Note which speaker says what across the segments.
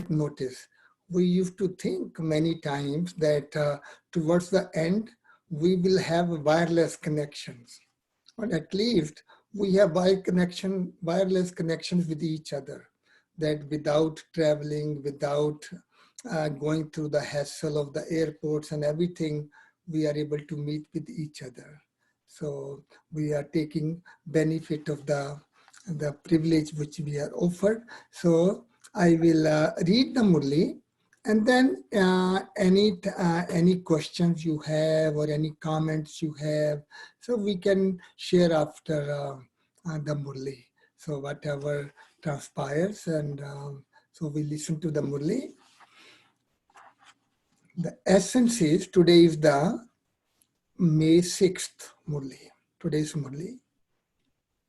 Speaker 1: notice. We used to think many times that towards the end, we will have wireless connections, or at least we have wireless connections with each other, that without traveling, without going through the hassle of the airports and everything, we are able to meet with each other. So we are taking benefit of the privilege which we are offered. So I will read the Murli, and then any questions you have or any comments you have, so we can share after the Murli. So whatever transpires, and so we listen to the Murli. The essence is, today is the May 6th Murli. Today's Murli.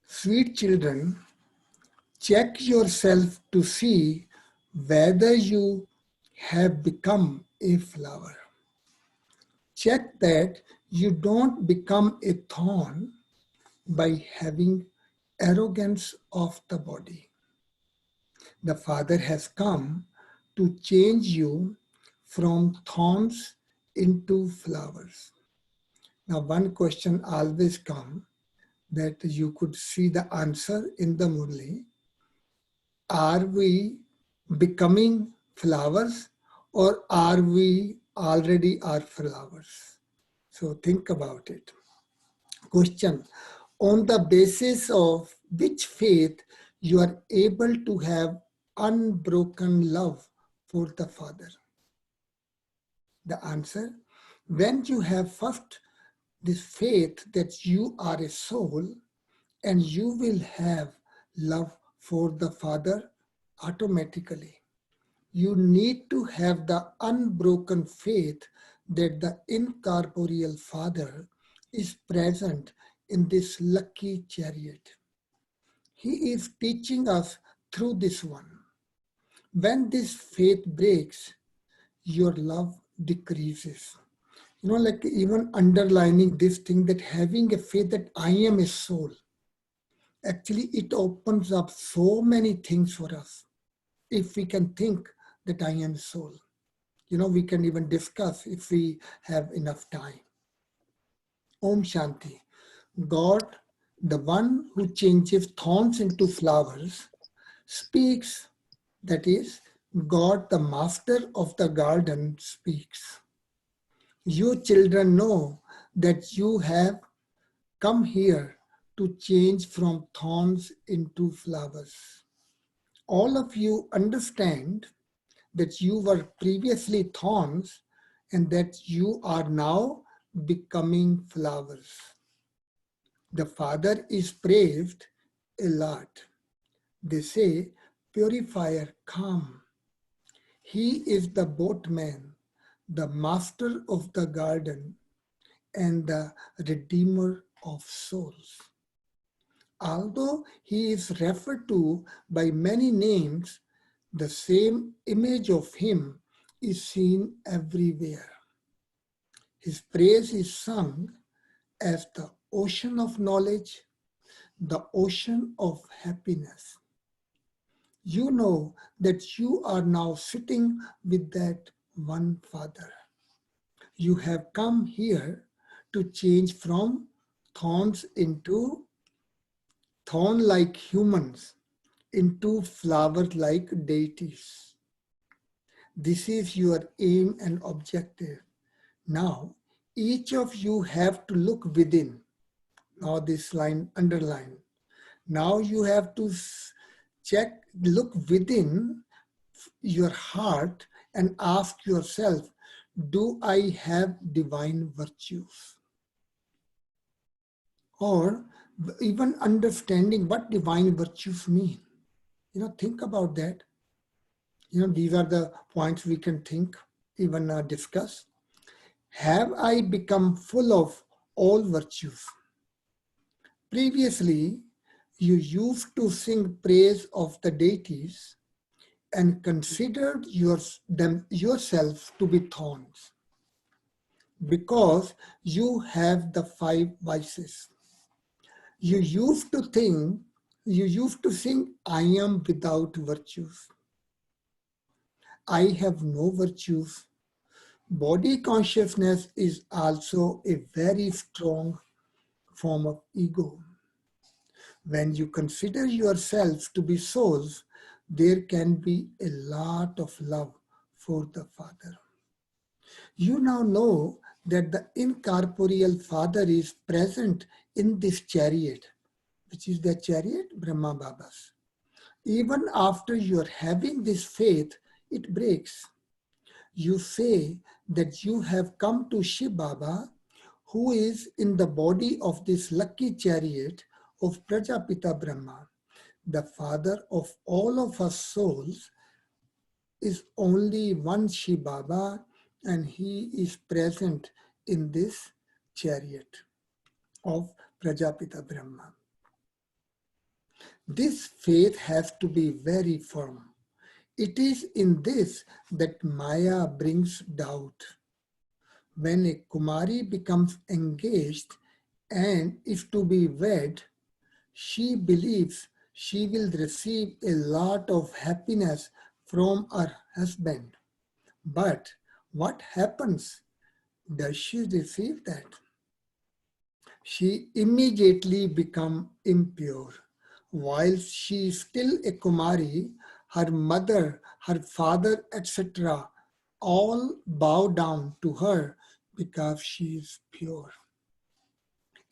Speaker 1: Sweet children, check yourself to see whether you have become a flower. Check that you don't become a thorn by having arrogance of the body. The Father has come to change you from thorns into flowers. Now, one question always comes that you could see the answer in the Murli. Are we becoming flowers, or are we already are flowers? So think about it. Question: on the basis of which faith you are able to have unbroken love for the Father? The answer: when you have first this faith that you are a soul, and you will have love for the Father automatically. You need to have the unbroken faith that the incorporeal Father is present in this lucky chariot. He is teaching us through this one. When this faith breaks, your love decreases. Like even underlining this thing, that having a faith that I am a soul, actually it opens up so many things for us. If we can think that I am soul, we can even discuss if we have enough time. Om Shanti. God, the one who changes thorns into flowers, speaks. That is, God, the master of the garden, speaks. You children know that you have come here to change from thorns into flowers. All of you understand that you were previously thorns and that you are now becoming flowers. The Father is praised a lot. They say, purifier, come. He is the boatman, the master of the garden, and the redeemer of souls. Although he is referred to by many names, the same image of him is seen everywhere. His praise is sung as the ocean of knowledge, the ocean of happiness. You know that you are now sitting with that one Father. You have come here to change from thorns into thorn-like humans into flower-like deities. This is your aim and objective. Now, each of you have to look within. Now this line underline. Now you have to look within your heart and ask yourself, do I have divine virtues? Or even understanding what divine virtues mean. Think about that. These are the points we can think, even discuss. Have I become full of all virtues? Previously, you used to sing praise of the deities and considered yourself to be thorns because you have the 5 vices. You used to sing, I am without virtues. I have no virtues. Body consciousness is also a very strong form of ego. When you consider yourself to be souls, there can be a lot of love for the Father. You now know that the incorporeal Father is present in this chariot. Which is the chariot? Brahma Baba's. Even after you're having this faith, it breaks. You say that you have come to Shiv Baba, who is in the body of this lucky chariot of Prajapita Brahma. The father of all of us souls is only one Shiv Baba, and he is present in this chariot of Prajapita Brahma. This faith has to be very firm. It is in this that Maya brings doubt. When a Kumari becomes engaged and is to be wed, she believes she will receive a lot of happiness from her husband. But what happens? Does she receive that? She immediately becomes impure. While she is still a Kumari, her mother, her father, etc., all bow down to her because she is pure.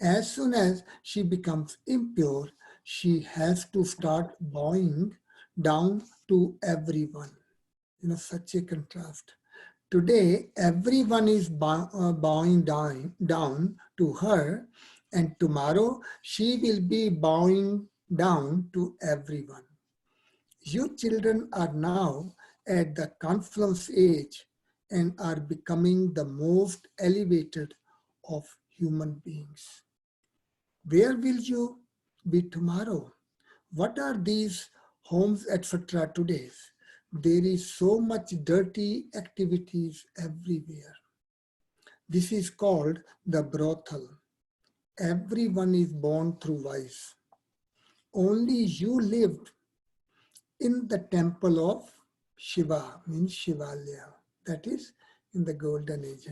Speaker 1: As soon as she becomes impure, she has to start bowing down to everyone. Such a contrast. Today, everyone is bowing down to her, and tomorrow she will be bowing down to everyone. You children are now at the confluence age and are becoming the most elevated of human beings. Where will you be tomorrow? What are these homes, etc. today? There is so much dirty activities everywhere. This is called the brothel. Everyone is born through vice. Only you lived in the temple of Shiva, means Shivalaya. That is in the golden age.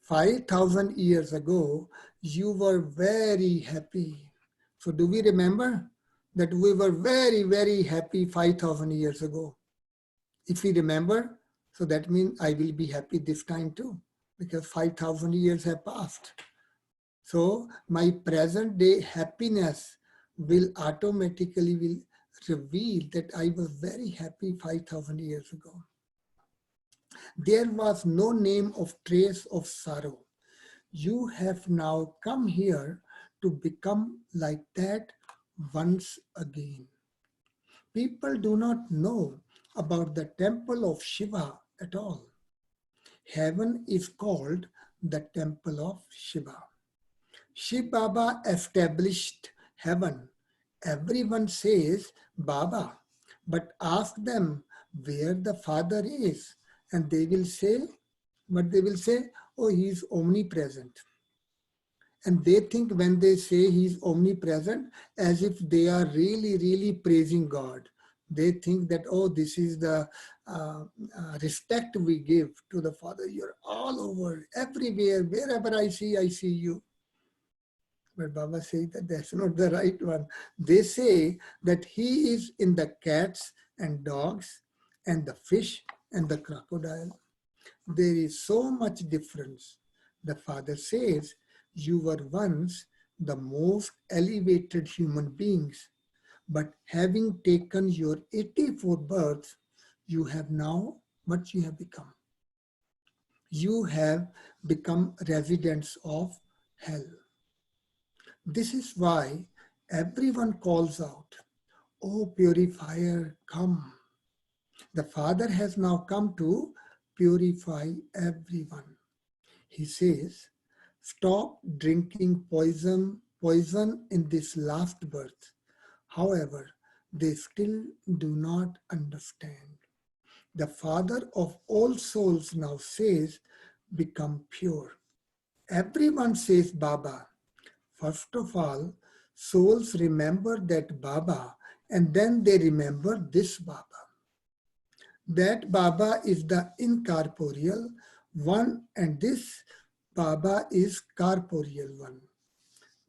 Speaker 1: 5,000 years ago, you were very happy. So do we remember that we were very, very happy 5,000 years ago? If we remember, so that means I will be happy this time too, because 5,000 years have passed. So my present day happiness will automatically reveal that I was very happy 5,000 years ago. There was no name of trace of sorrow. You have now come here to become like that once again. People do not know about the temple of Shiva at all. Heaven is called the temple of Shiva. Shiv Baba established heaven. Everyone says Baba, but ask them where the Father is, and they will say, oh, he is omnipresent. And they think when they say he is omnipresent, as if they are really, really praising God. They think that, oh, this is the respect we give to the Father. You're all over, everywhere, wherever I see you. But Baba says that that's not the right one. They say that he is in the cats and dogs and the fish and the crocodile. There is so much difference. The Father says, you were once the most elevated human beings, but having taken your 84 births, you have now what you have become. You have become residents of hell. This is why everyone calls out, oh purifier, come. The Father has now come to purify everyone. He says, stop drinking poison in this last birth. However, they still do not understand. The Father of all souls now says, become pure. Everyone says Baba. First of all, souls remember that Baba, and then they remember this Baba. That Baba is the incorporeal one, and this Baba is corporeal one.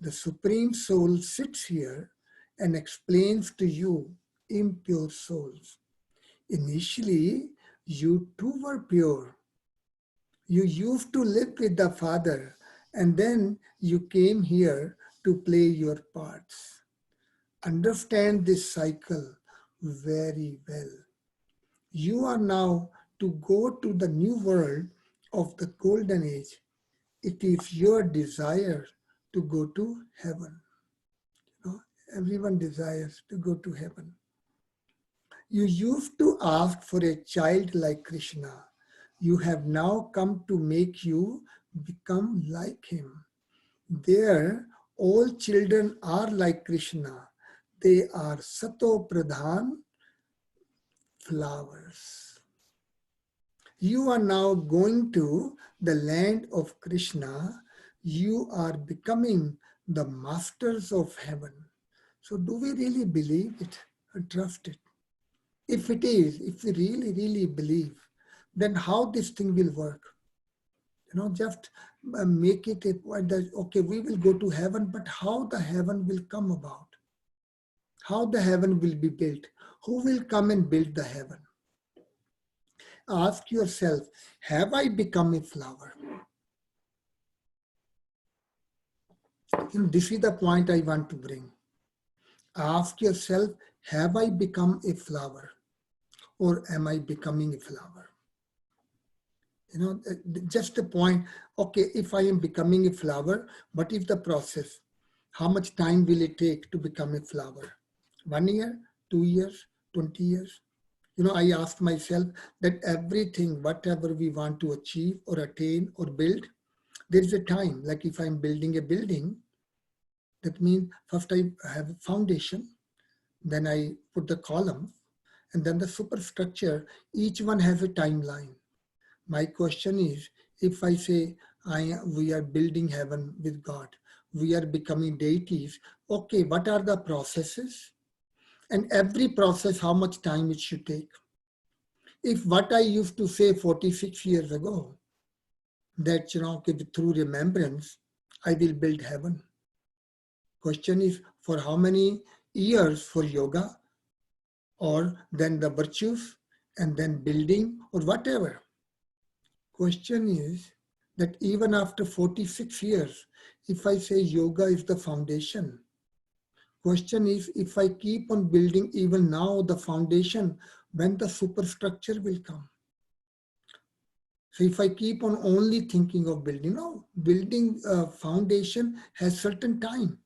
Speaker 1: The Supreme Soul sits here and explains to you, impure souls. Initially, you too were pure. You used to live with the Father, and then you came here to play your parts. Understand this cycle very well. You are now to go to the new world of the golden age. It is your desire to go to heaven. You know, everyone desires to go to heaven. You used to ask for a child like Krishna. You have now come to make you become like him. There, all children are like Krishna. They are Sato Pradhan flowers. You are now going to the land of Krishna. You are becoming the masters of heaven. So do we really believe it and trust it? If it is, if we really, really believe, then how this thing will work? You know, just make it a point that, okay, we will go to heaven, but how the heaven will come about? How the heaven will be built? Who will come and build the heaven? Ask yourself, have I become a flower? And this is the point I want to bring. Ask yourself, have I become a flower? Or am I becoming a flower? You know, just a point, okay, if I am becoming a flower, what is the process? How much time will it take to become a flower? 1 year, 2 years, 20 years? You know, I ask myself that everything, whatever we want to achieve or attain or build, there is a time. Like if I'm building a building, that means first I have a foundation, then I put the columns, and then the superstructure. Each one has a timeline. My question is, if I say we are building heaven with God, we are becoming deities, okay, what are the processes? And every process, how much time it should take? If what I used to say 46 years ago, that, you know, okay, through remembrance, I will build heaven. Question is, for how many years for yoga, or then the virtues, and then building, or whatever? Question is that even after 46 years, if I say yoga is the foundation, question is, if I keep on building even now the foundation, when the superstructure will come? So if I keep on only thinking of building, no, building a foundation has certain time.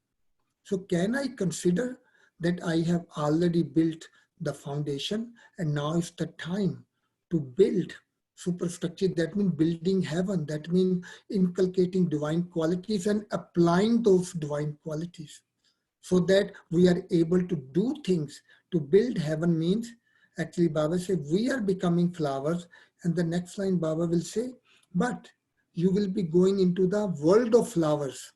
Speaker 1: So can I consider that I have already built the foundation and now is the time to build superstructure? That means building heaven. That means inculcating divine qualities and applying those divine qualities so that we are able to do things. To build heaven means, actually Baba said, we are becoming flowers. And the next line Baba will say, but you will be going into the world of flowers.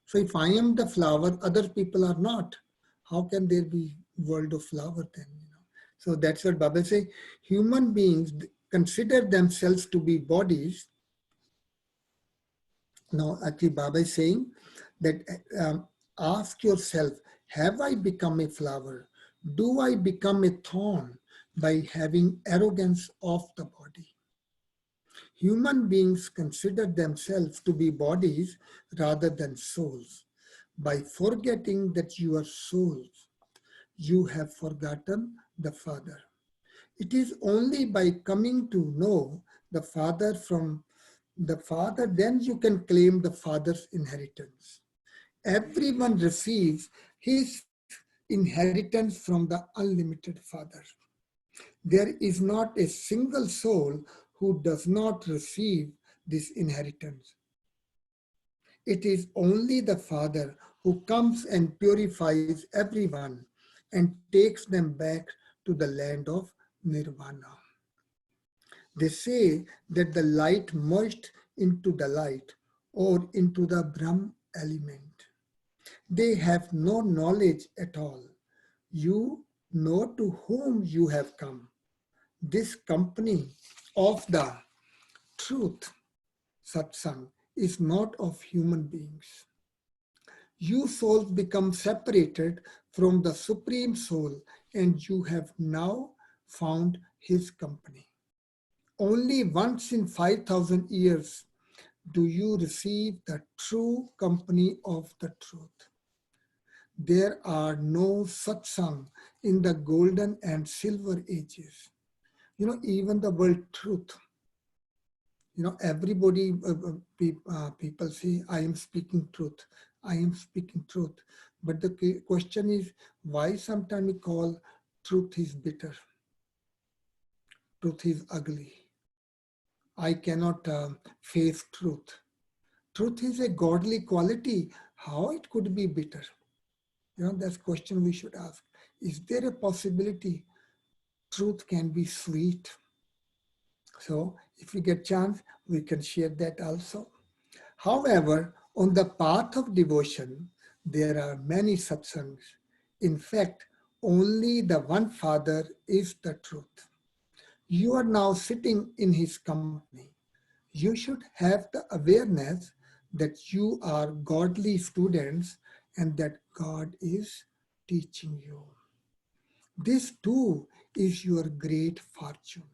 Speaker 1: So if I am the flower, other people are not. How can there be world of flower then? You know? So that's what Baba say. Human beings consider themselves to be bodies. Now, actually, Baba is saying that ask yourself, have I become a flower? Do I become a thorn by having arrogance of the body? Human beings consider themselves to be bodies rather than souls. By forgetting that you are souls, you have forgotten the Father. It is only by coming to know the Father from the Father, then you can claim the Father's inheritance. Everyone receives his inheritance from the unlimited Father. There is not a single soul who does not receive this inheritance. It is only the Father who comes and purifies everyone and takes them back to the land of Nirvana. They say that the light merged into the light or into the Brahm element. They have no knowledge at all. You know to whom you have come. This company of the truth, satsang, is not of human beings. You souls become separated from the Supreme Soul and you have now found his company. Only once in 5,000 years do you receive the true company of the truth. There are no satsang in the golden and silver ages. Even the word truth, everybody, people say, I am speaking truth. I am speaking truth. But the question is, why sometimes we call truth is bitter? Truth is ugly. I cannot face truth. Truth is a godly quality. How it could be bitter? That's a question we should ask. Is there a possibility truth can be sweet? So if we get chance, we can share that also. However, on the path of devotion, there are many satsangs. In fact, only the one Father is the truth. You are now sitting in his company. You should have the awareness that you are godly students and that God is teaching you. This too is your great fortune.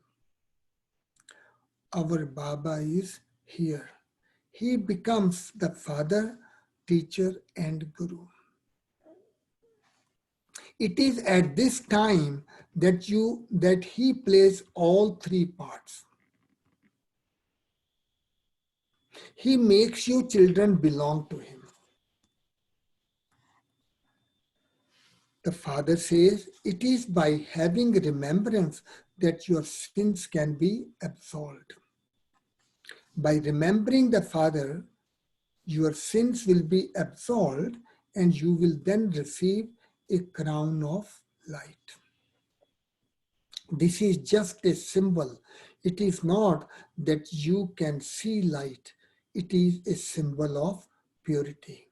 Speaker 1: Our Baba is here. He becomes the father, teacher, and guru. It is at this time that he plays all three parts. He makes you children belong to him. The Father says, it is by having remembrance that your sins can be absolved. By remembering the Father, your sins will be absolved and you will then receive a crown of light. This is just a symbol. It is not that you can see light. It is a symbol of purity.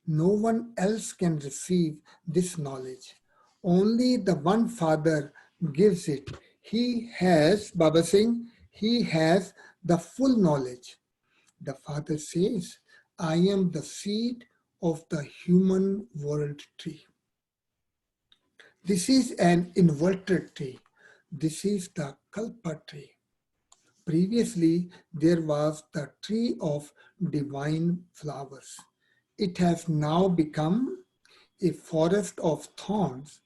Speaker 1: No one else can receive this knowledge. Only the one Father gives it. He has, Baba Singh, he has the full knowledge. The Father says, I am the seed of the human world tree. This is an inverted tree. This is the Kalpa tree. Previously, there was the tree of divine flowers. It has now become a forest of thorns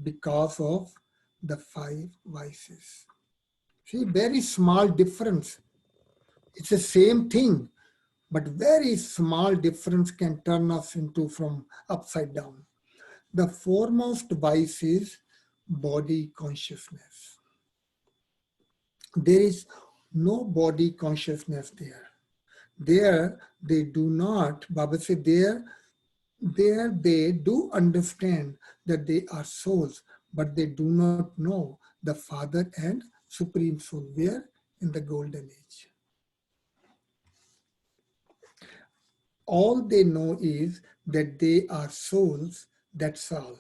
Speaker 1: because of the 5 vices. See, very small difference. It's the same thing, but very small difference can turn us into from upside down. The foremost vice is body consciousness. There is no body consciousness there. There they do not, Baba said, there they do understand that they are souls, but they do not know the Father and Supreme Soul. Where? In the golden age. All they know is that they are souls, that's all.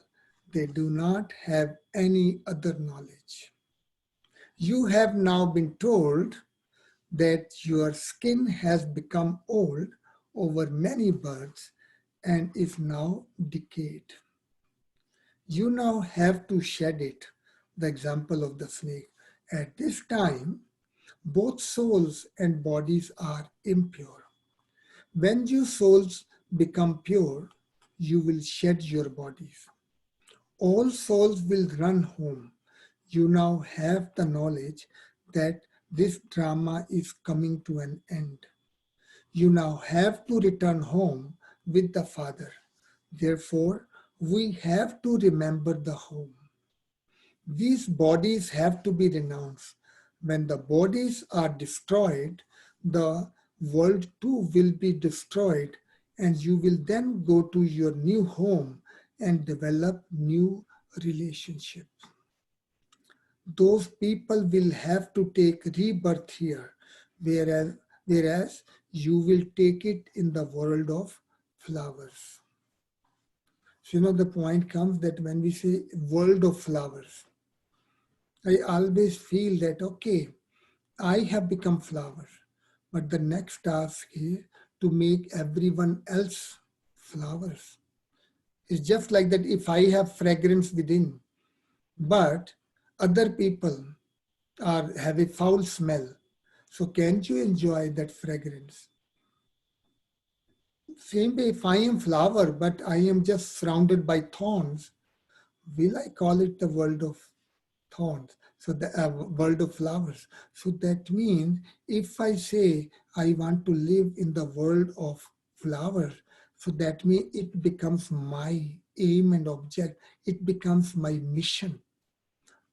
Speaker 1: They do not have any other knowledge. You have now been told that your skin has become old over many births and is now decayed. You now have to shed it, the example of the snake. At this time, both souls and bodies are impure. When you souls become pure, you will shed your bodies. All souls will run home. You now have the knowledge that this drama is coming to an end. You now have to return home with the Father. Therefore, we have to remember the home. These bodies have to be renounced. When the bodies are destroyed, the world too will be destroyed, and you will then go to your new home and develop new relationships. Those people will have to take rebirth here, whereas you will take it in the world of flowers. So the point comes that when we say world of flowers, I always feel that, okay, I have become flower, but the next task is to make everyone else flowers. It's just like that if I have fragrance within, but other people have a foul smell. So can't you enjoy that fragrance? Same way, if I am flower, but I am just surrounded by thorns, will I call it the world of thorns? So the world of flowers. So that means if I say I want to live in the world of flowers, so that means it becomes my aim and object. It becomes my mission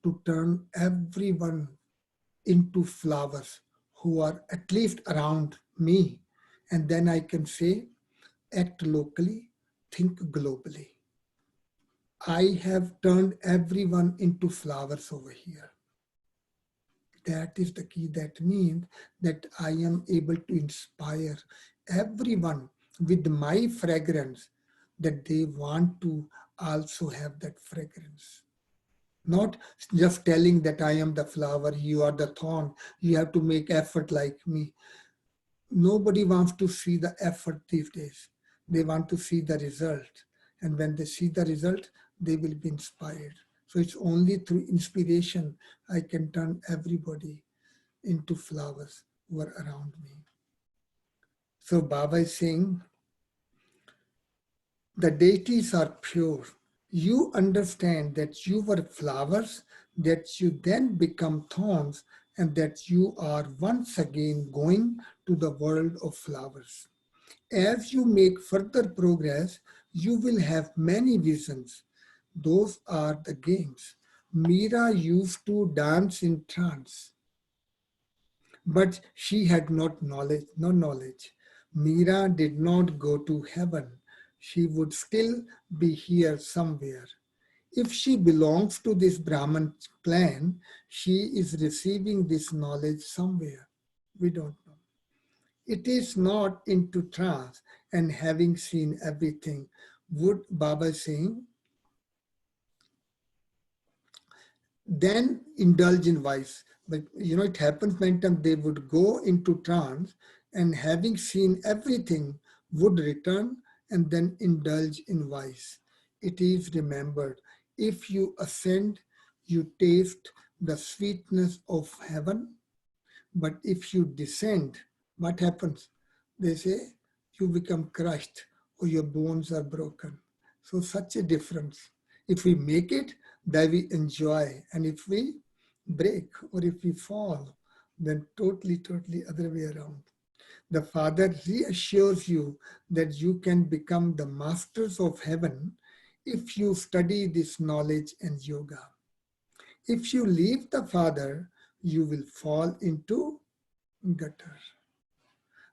Speaker 1: to turn everyone into flowers who are at least around me. And then I can say, act locally, think globally. I have turned everyone into flowers over here. That is the key. That means that I am able to inspire everyone with my fragrance that they want to also have that fragrance. Not just telling that I am the flower, you are the thorn, you have to make effort like me. Nobody wants to see the effort these days. They want to see the result. And when they see the result, they will be inspired. So it's only through inspiration I can turn everybody into flowers who are around me. So Baba is saying, the deities are pure. You understand that you were flowers, that you then become thorns, and that you are once again going to the world of flowers. As you make further progress, you will have many visions. Those are the games. Mira used to dance in trance, but she had not knowledge, no knowledge. Mira did not go to heaven. She would still be here somewhere. If she belongs to this Brahman clan, she is receiving this knowledge somewhere. We don't know. It is not into trance and having seen everything. Would Baba saying, then indulge in vice. But it happens many times they would go into trance and having seen everything would return and then indulge in vice. It is remembered, if you ascend, you taste the sweetness of heaven. But if you descend, what happens? They say you become crushed or your bones are broken. So such a difference. If we make it, then we enjoy. And if we break or if we fall, then totally other way around. The Father reassures you that you can become the masters of heaven if you study this knowledge and yoga. If you leave the Father, you will fall into gutter.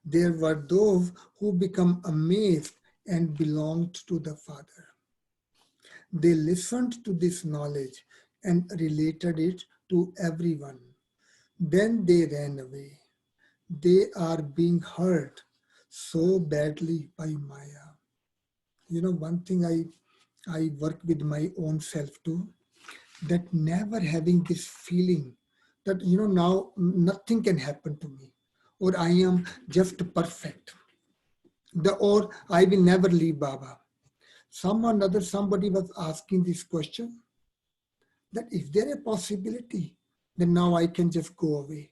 Speaker 1: There were those who become amazed and belonged to the Father. They listened to this knowledge and related it to everyone. Then they ran away. They are being hurt so badly by Maya. One thing I work with my own self too, that never having this feeling that, now nothing can happen to me or I am just perfect. Or I will never leave Baba. Somebody was asking this question, that is there a possibility that now I can just go away?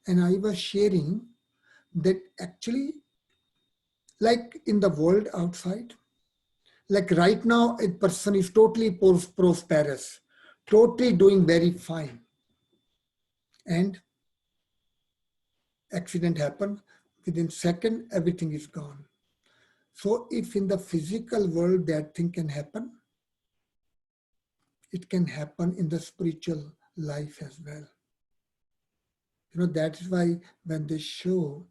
Speaker 1: And I was sharing that actually, like in the world outside, like right now, a person is totally prosperous, totally doing very fine. And accident happened, within second, everything is gone. So if in the physical world that thing can happen, it can happen in the spiritual life as well. That is why when they show,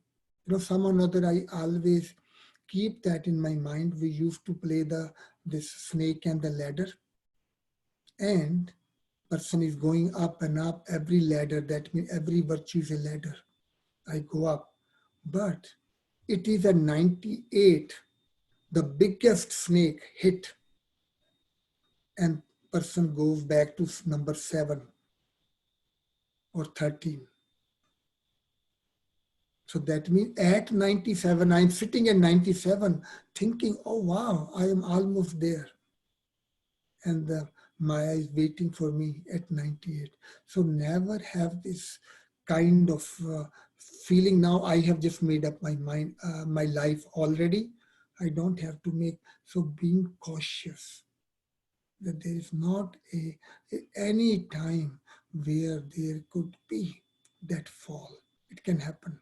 Speaker 1: some or another, I always keep that in my mind. We used to play this snake and the ladder, and person is going up and up every ladder. That means every virtue is a ladder. I go up, but it is a 98, the biggest snake hit, and person goes back to number 7. or 13. So that means at 97, I'm sitting at 97 thinking, oh wow, I am almost there. And the Maya is waiting for me at 98. So never have this kind of feeling now I have just made up my mind, my life already. I don't have to make, so being cautious that there is not any time where there could be that fall. It can happen.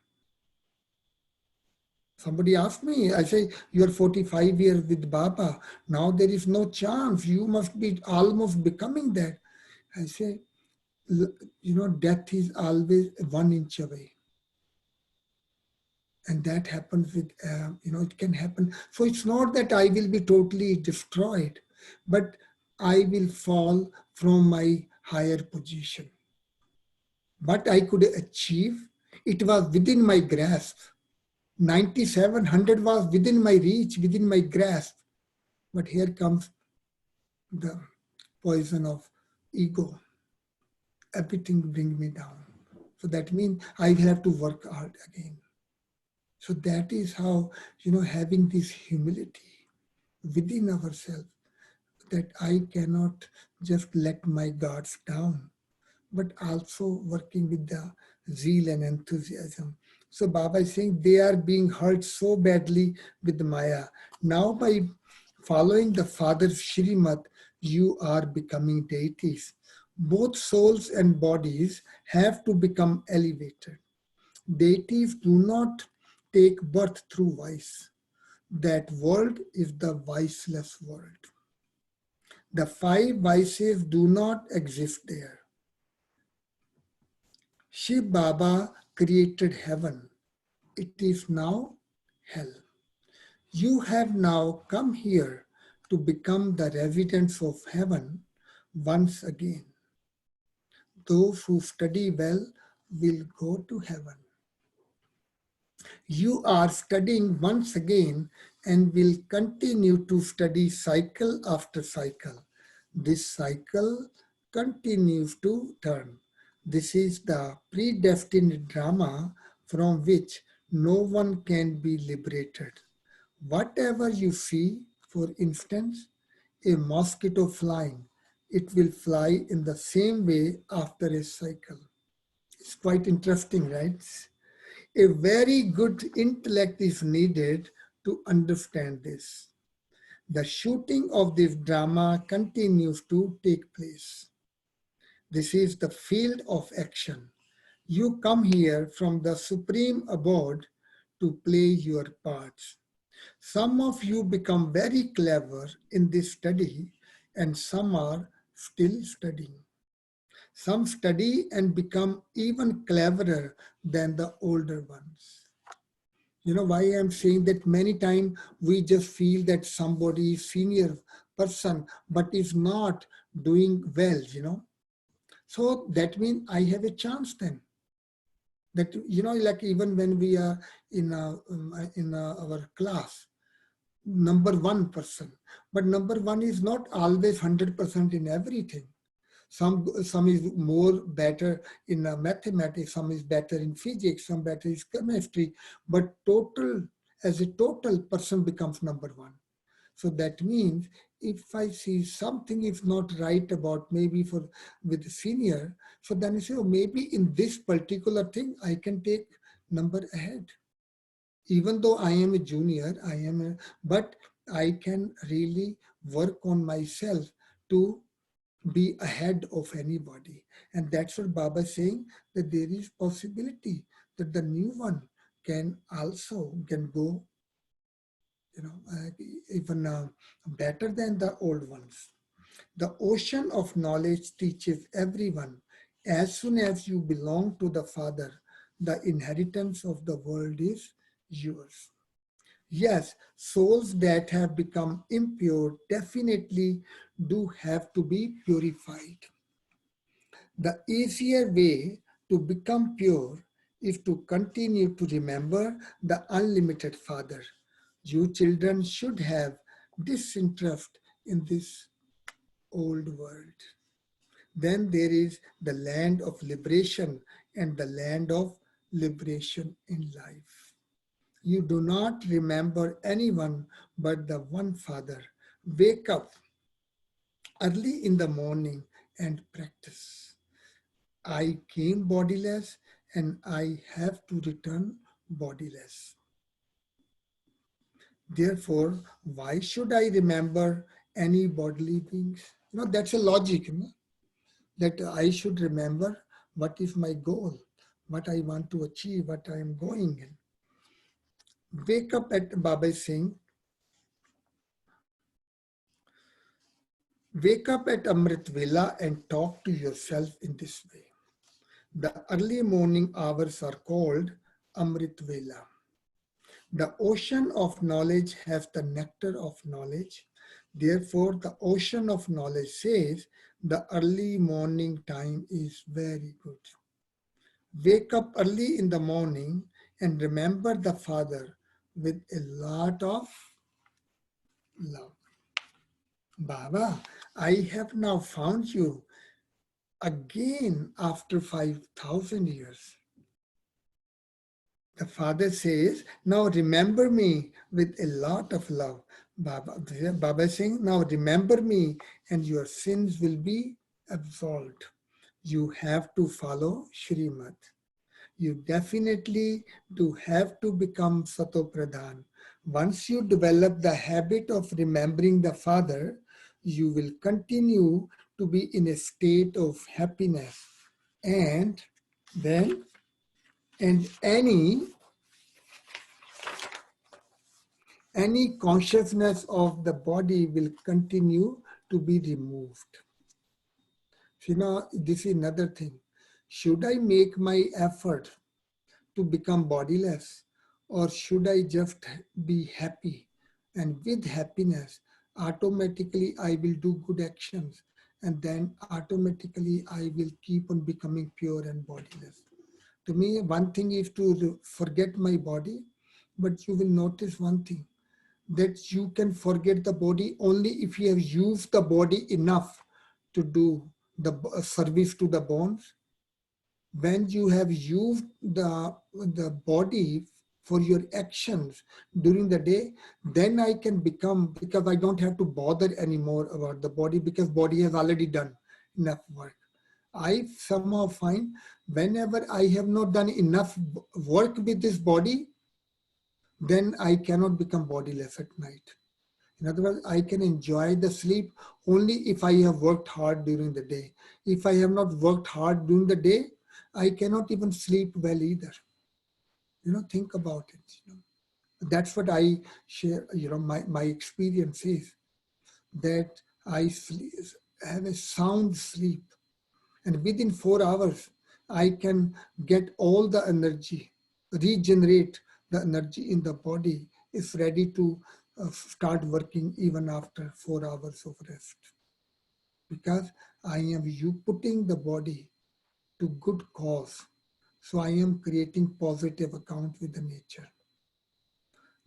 Speaker 1: Somebody asked me, I say, you're 45 years with Baba. Now there is no chance. You must be almost becoming that. I say, death is always 1 inch away. And that happens with, it can happen. So it's not that I will be totally destroyed, but I will fall from my higher position. What I could achieve, it was within my grasp. 97, 100 was within my reach, within my grasp. But here comes the poison of ego. Everything brings me down. So that means I will have to work hard again. So that is how, having this humility within ourselves, that I cannot just let my guards down, but also working with the zeal and enthusiasm. So Baba is saying they are being hurt so badly with the Maya. Now by following the Father's Shrimad, you are becoming deities. Both souls and bodies have to become elevated. Deities do not take birth through vice. That world is the viceless world. The five vices do not exist there. Shiv Baba created heaven. It is now hell. You have now come here to become the residents of heaven once again. Those who study well will go to heaven. You are studying once again and will continue to study cycle after cycle. This cycle continues to turn. This is the predestined drama from which no one can be liberated. Whatever you see, for instance, a mosquito flying, it will fly in the same way after a cycle. It's quite interesting, right? A very good intellect is needed to understand this. The shooting of this drama continues to take place. This is the field of action. You come here from the supreme abode to play your parts. Some of you become very clever in this study, and some are still studying. Some study and become even cleverer than the older ones. You know why I'm saying that? Many times we just feel that somebody is senior person but is not doing well. So that means I have a chance then. That, like even when we are in our class, number one person, but number one is not always 100% in everything. Some is more better in mathematics, some is better in physics, some better in chemistry, but as a total person becomes number one. So that means if I see something is not right about maybe with the senior, so then I say, oh, maybe in this particular thing I can take number ahead. Even though I am a junior, but I can really work on myself to be ahead of anybody. And that's what Baba is saying, that there is possibility that the new one can go, even better than the old ones. The ocean of knowledge teaches everyone. As soon as you belong to the Father, the inheritance of the world is yours. Yes, souls that have become impure definitely do have to be purified. The easier way to become pure is to continue to remember the unlimited Father. You children should have disinterest in this old world. Then there is the land of liberation and the land of liberation in life. You do not remember anyone but the one Father. Wake up early in the morning and practice. I came bodiless and I have to return bodiless. Therefore, why should I remember any bodily beings? That's a logic, that I should remember what is my goal, what I want to achieve, what I am going in. Wake up at Baba is saying, wake up at Amrit Vela and talk to yourself in this way. The early morning hours are called Amrit Vela. The ocean of knowledge has the nectar of knowledge. Therefore, the ocean of knowledge says the early morning time is very good. Wake up early in the morning and remember the Father with a lot of love. Baba, I have now found you again after 5,000 years. The Father says, now remember me with a lot of love. Baba is saying, now remember me and your sins will be absolved. You have to follow Shrimad. You definitely do have to become Sato Pradhan. Once you develop the habit of remembering the Father, you will continue to be in a state of happiness. And then, any consciousness of the body will continue to be removed. This is another thing. Should I make my effort to become bodiless, or should I just be happy? And with happiness, automatically I will do good actions, and then automatically I will keep on becoming pure and bodiless. To me, one thing is to forget my body, but you will notice one thing, that you can forget the body only if you have used the body enough to do the service to the bones. When you have used the body for your actions during the day, then I can become, because I don't have to bother anymore about the body, because body has already done enough work. I somehow find whenever I have not done enough work with this body, then I cannot become bodiless at night. In other words, I can enjoy the sleep only if I have worked hard during the day. If I have not worked hard during the day, I cannot even sleep well either. Think about it. That's what I share, my experience is that I have a sound sleep, and within 4 hours, I can get all the energy, regenerate the energy in the body, is ready to start working even after 4 hours of rest. Because I am putting the body to good cause. So I am creating positive account with the nature.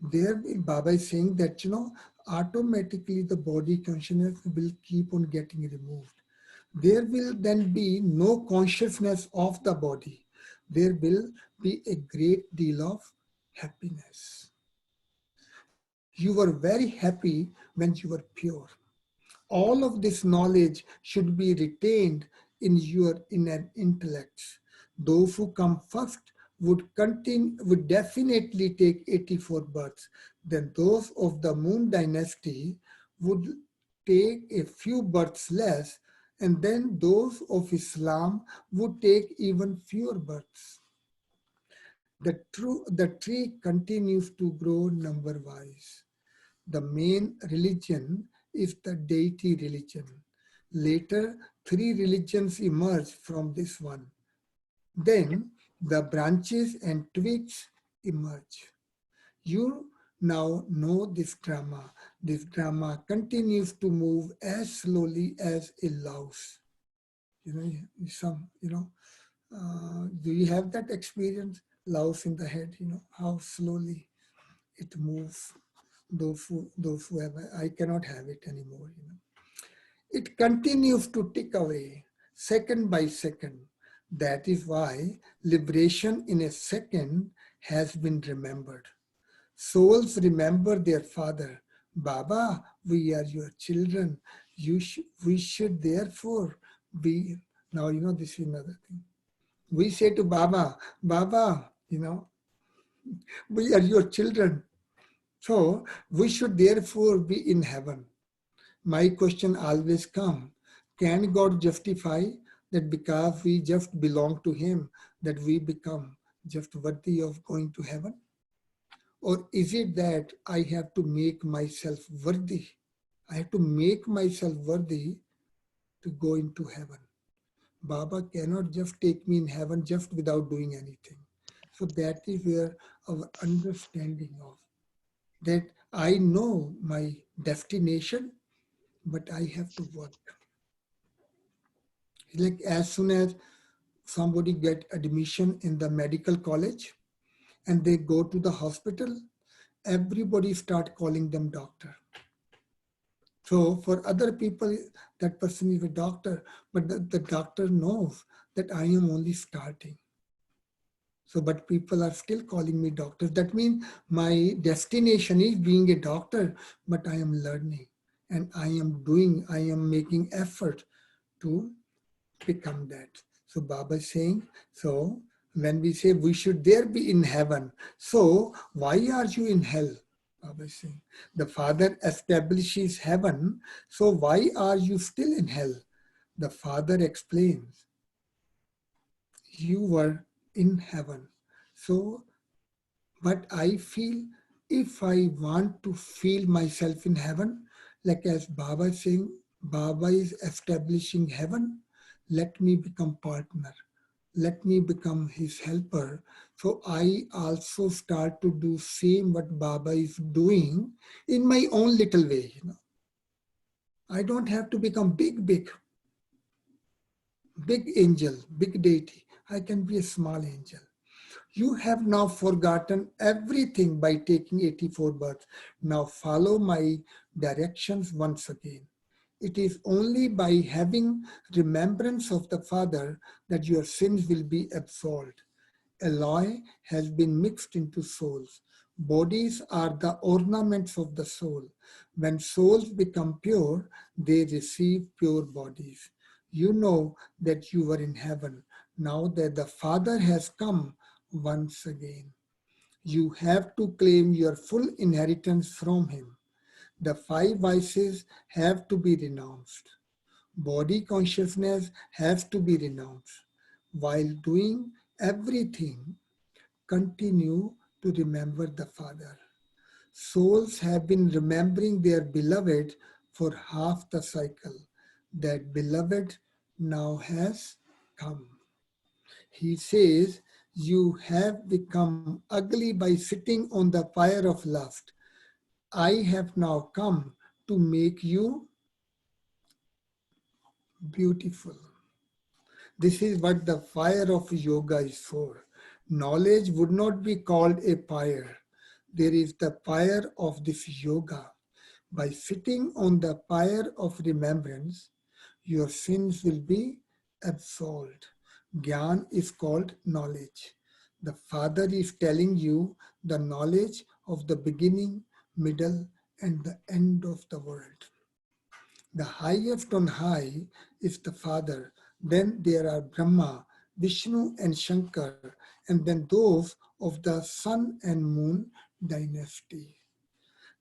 Speaker 1: There, Baba is saying that, automatically the body consciousness will keep on getting removed. There will then be no consciousness of the body. There will be a great deal of happiness. You were very happy when you were pure. All of this knowledge should be retained in your inner intellects. Those who come first would definitely take 84 births. Then those of the Moon dynasty would take a few births less, and then those of Islam would take even fewer births. The tree continues to grow number-wise. The main religion is the deity religion. Later, 3 religions emerged from this one. Then the branches and twigs emerge. You now know this drama. This drama continues to move as slowly as a louse. Do you have that experience? Louse in the head, how slowly it moves. Those who have, I cannot have it anymore. It continues to tick away. second by second. That is why liberation in a second has been remembered. Souls remember their father. Baba, we are your children. We should therefore be. Now, this is another thing. We say to Baba, Baba, we are your children. So we should therefore be in heaven. My question always comes, can God justify that because we just belong to Him, that we become just worthy of going to heaven? Or is it that I have to make myself worthy? I have to make myself worthy to go into heaven. Baba cannot just take me in heaven just without doing anything. So that is where our understanding of that I know my destination, but I have to work. Like as soon as somebody get admission in the medical college and they go to the hospital, everybody start calling them doctor. So for other people, that person is a doctor, but the doctor knows that I am only starting. So, but people are still calling me doctor. That means my destination is being a doctor, but I am learning and I am making effort to become that. So Baba is saying, so when we say we should there be in heaven, so why are you in hell? Baba is saying, the Father establishes heaven, so why are you still in hell? The Father explains, you were in heaven. So, but I feel if I want to feel myself in heaven, like as Baba is saying, Baba is establishing heaven, let me become partner. Let me become his helper. So I also start to do same what Baba is doing in my own little way. I don't have to become big angel, big deity. I can be a small angel. You have now forgotten everything by taking 84 births. Now follow my directions once again. It is only by having remembrance of the Father that your sins will be absolved. Alloy has been mixed into souls. Bodies are the ornaments of the soul. When souls become pure, they receive pure bodies. You know that you were in heaven. Now that the Father has come once again, you have to claim your full inheritance from Him. The five vices have to be renounced. Body consciousness has to be renounced. While doing everything, continue to remember the Father. Souls have been remembering their beloved for half the cycle. That beloved now has come. He says, you have become ugly by sitting on the fire of lust. I have now come to make you beautiful. This is what the fire of yoga is for. Knowledge would not be called a fire. There is the fire of this yoga. By sitting on the fire of remembrance, your sins will be absolved. Gyan is called knowledge. The Father is telling you the knowledge of the beginning, middle, and the end of the world. The highest on high is the Father. Then there are Brahma, Vishnu, and Shankar, and then those of the sun and moon dynasty.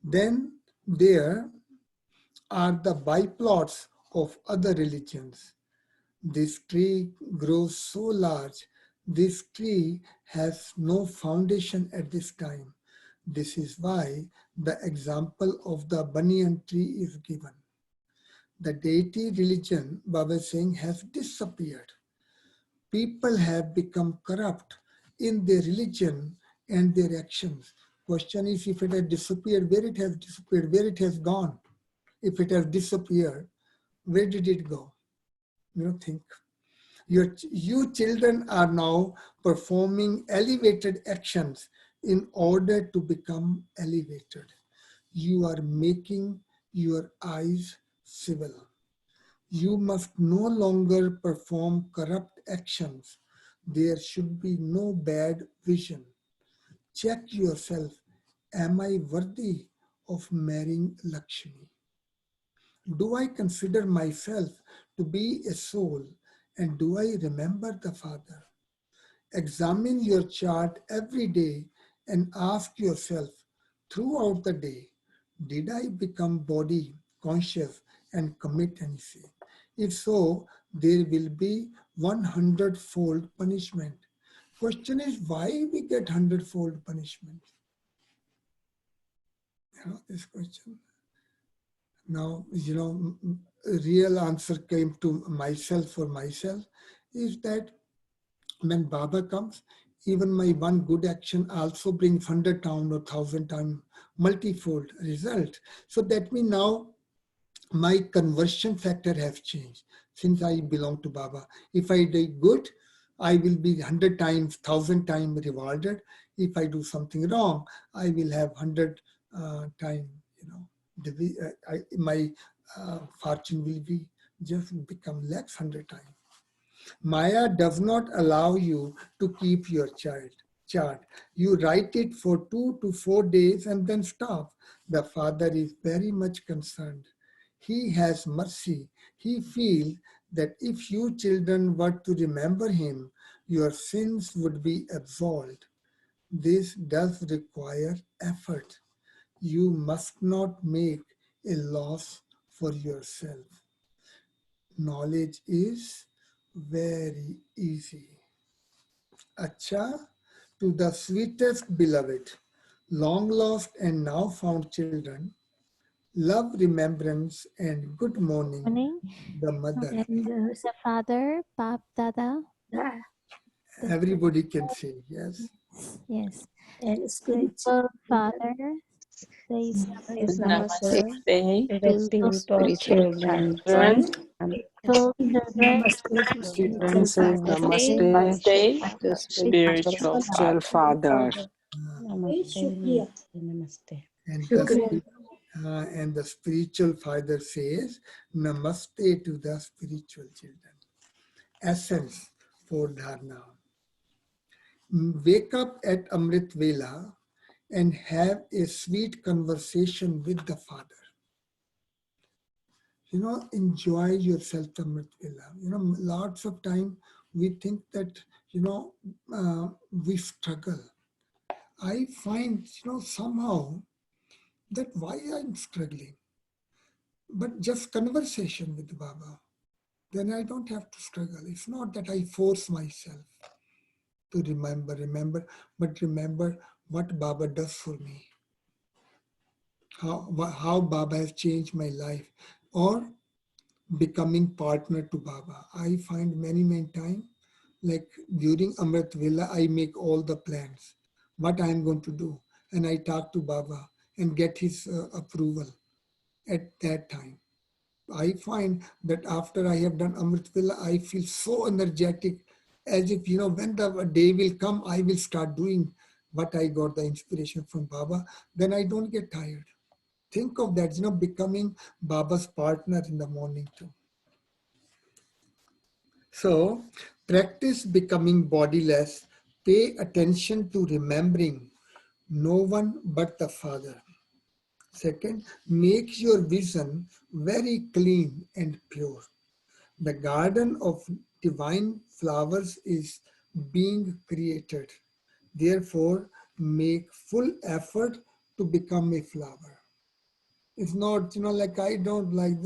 Speaker 1: Then there are the byplots of other religions. This tree grows so large. This tree has no foundation at this time. This is why the example of the banyan tree is given. The deity religion, Baba is saying, has disappeared. People have become corrupt in their religion and their actions. Question is, if it has disappeared, where it has disappeared, where it has gone. If it has disappeared, where did it go? Think. You children are now performing elevated actions in order to become elevated. You are making your eyes civil. You must no longer perform corrupt actions. There should be no bad vision. Check yourself. Am I worthy of marrying Lakshmi? Do I consider myself to be a soul? And do I remember the Father? Examine your chart every day and ask yourself throughout the day, did I become body conscious and commit any sin? If so, there will be 100-fold punishment. Question is why we get 100-fold punishment? This question. Now, a real answer came to myself for myself is that when Baba comes, even my one good action also brings 100 times or 1,000 times multifold result. So that means now my conversion factor has changed since I belong to Baba. If I do good, I will be 100 times, 1,000 times rewarded. If I do something wrong, I will have 100 times, my fortune will be just become less 100 times. Maya does not allow you to keep your chart. You write it for 2 to 4 days and then stop. The Father is very much concerned. He has mercy. He feels that if you children were to remember him, your sins would be absolved. This does require effort. You must not make a loss for yourself. Knowledge is very easy. Acha, to the sweetest beloved, long lost and now found children, love, remembrance, and good morning, the mother.
Speaker 2: And the father, Pap Dada.
Speaker 1: Everybody can say yes.
Speaker 2: Yes.
Speaker 3: And
Speaker 2: Spiritual father says
Speaker 4: Namaste
Speaker 2: to
Speaker 4: to
Speaker 3: spiritual
Speaker 4: children.
Speaker 2: spiritual children.
Speaker 4: Children says Namaste to spiritual father.
Speaker 3: Namaste.
Speaker 1: And the spiritual father says Namaste to the spiritual children. Essence for dharna. Wake up at Amrit Vela and have a sweet conversation with the Father. Enjoy yourself, Amrit Vela. Lots of time we think that, we struggle. I find, somehow that why I'm struggling. But just conversation with Baba, then I don't have to struggle. It's not that I force myself to remember, but remember what Baba does for me. How Baba has changed my life, or becoming partner to Baba. I find many times, like during Amrit Vela, I make all the plans, what I am going to do. And I talk to Baba and get his approval at that time. I find that after I have done Amrit Vela, I feel so energetic, as if, when the day will come, I will start doing what I got the inspiration from Baba. Then I don't get tired. Think of that, becoming Baba's partner in the morning too. So, practice becoming bodiless. Pay attention to remembering no one but the Father. Second, make your vision very clean and pure. The garden of divine flowers is being created. Therefore, make full effort to become a flower. It's not, like I don't like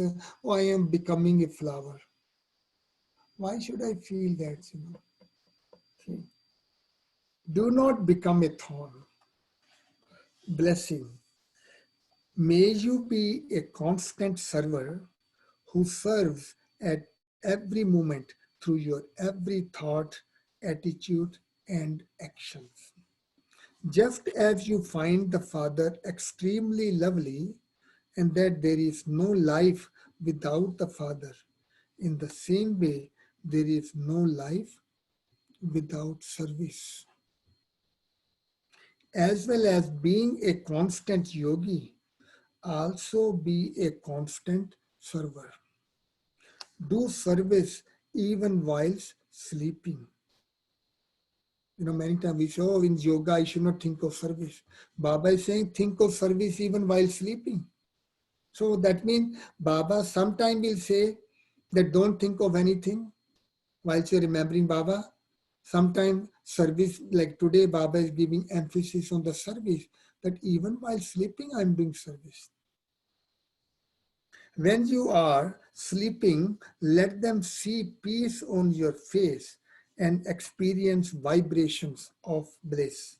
Speaker 1: I am becoming a flower. Why should I feel that, See? Do not become a thorn. Blessing. May you be a constant server who serves at every moment through your every thought, attitude, and actions. Just as you find the Father extremely lovely and that there is no life without the Father, in the same way, there is no life without service. As well as being a constant yogi, also be a constant server. Do service even while sleeping. Many times we say, oh, in yoga, I should not think of service. Baba is saying, think of service even while sleeping. So that means Baba sometime will say that don't think of anything while you're remembering Baba. Sometimes service, like today, Baba is giving emphasis on the service, that even while sleeping, I'm doing service. When you are sleeping, let them see peace on your face and experience vibrations of bliss.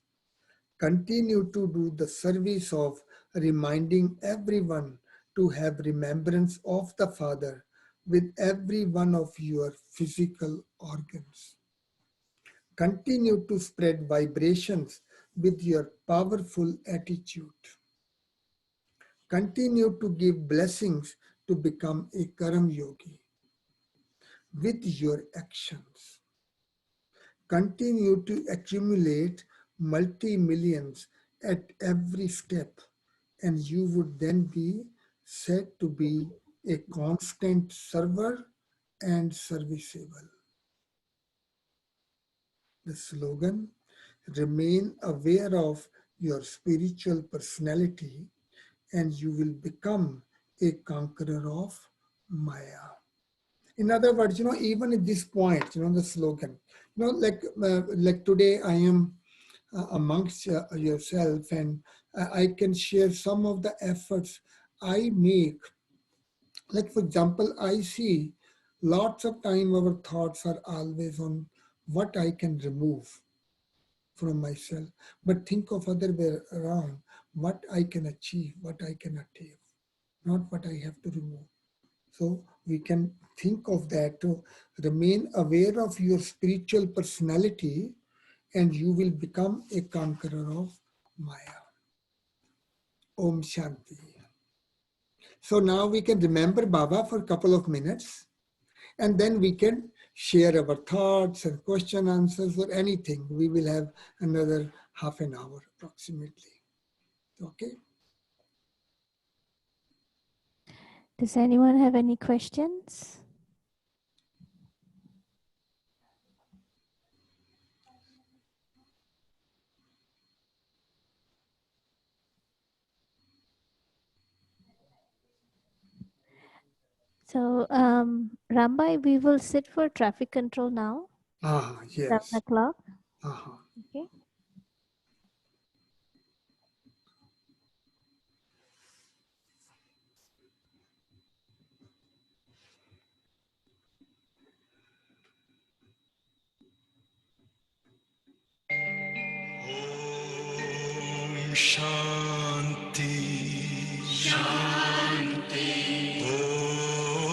Speaker 1: Continue to do the service of reminding everyone to have remembrance of the Father with every one of your physical organs. Continue to spread vibrations with your powerful attitude. Continue to give blessings to become a Karam Yogi with your actions. Continue to accumulate multi-millions at every step, and you would then be said to be a constant server and serviceable. The slogan, remain aware of your spiritual personality and you will become a conqueror of Maya. In other words, even at this point, the slogan, like today I am amongst yourself, and I can share some of the efforts I make. Like, for example, I see lots of time our thoughts are always on what I can remove from myself, but think of other way around, what I can achieve, what I can attain, not what I have to remove. So we can think of that to remain aware of your spiritual personality and you will become a conqueror of Maya. Om Shanti. So now we can remember Baba for a couple of minutes and then we can share our thoughts and question answers or anything. We will have another half an hour approximately. Okay.
Speaker 2: Does anyone have any questions? So, Rambai, we will sit for traffic control now.
Speaker 1: Yes.
Speaker 2: 7 o'clock. Okay.
Speaker 3: Om Shanti. Shanti. Om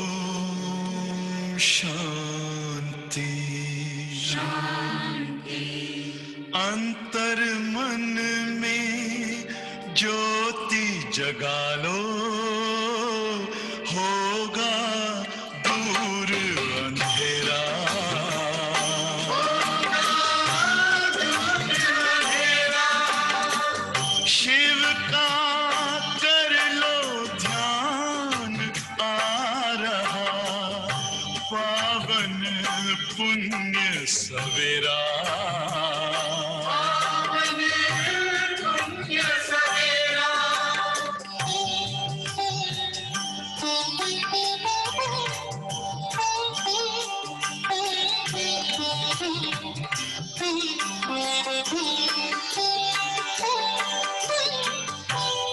Speaker 3: Shanti. Shanti. अंतर मन में ज्योति जगा लो होगा दूर अंधेरा शिव का कर लो ध्यान आ रहा पावन पुण्य सवेरा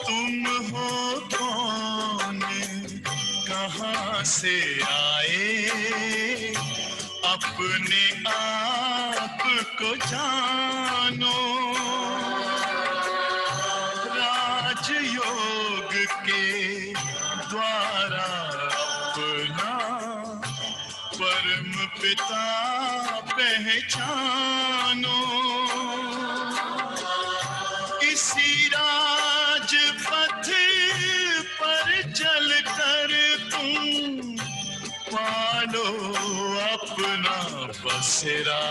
Speaker 3: तुम हो कौन कहाँ से आए अपने आप को जानो राजयोग के द्वारा अपना परम पिता पहचानो इसी राजपथ पर चलकर तुम पालो अपना बसेरा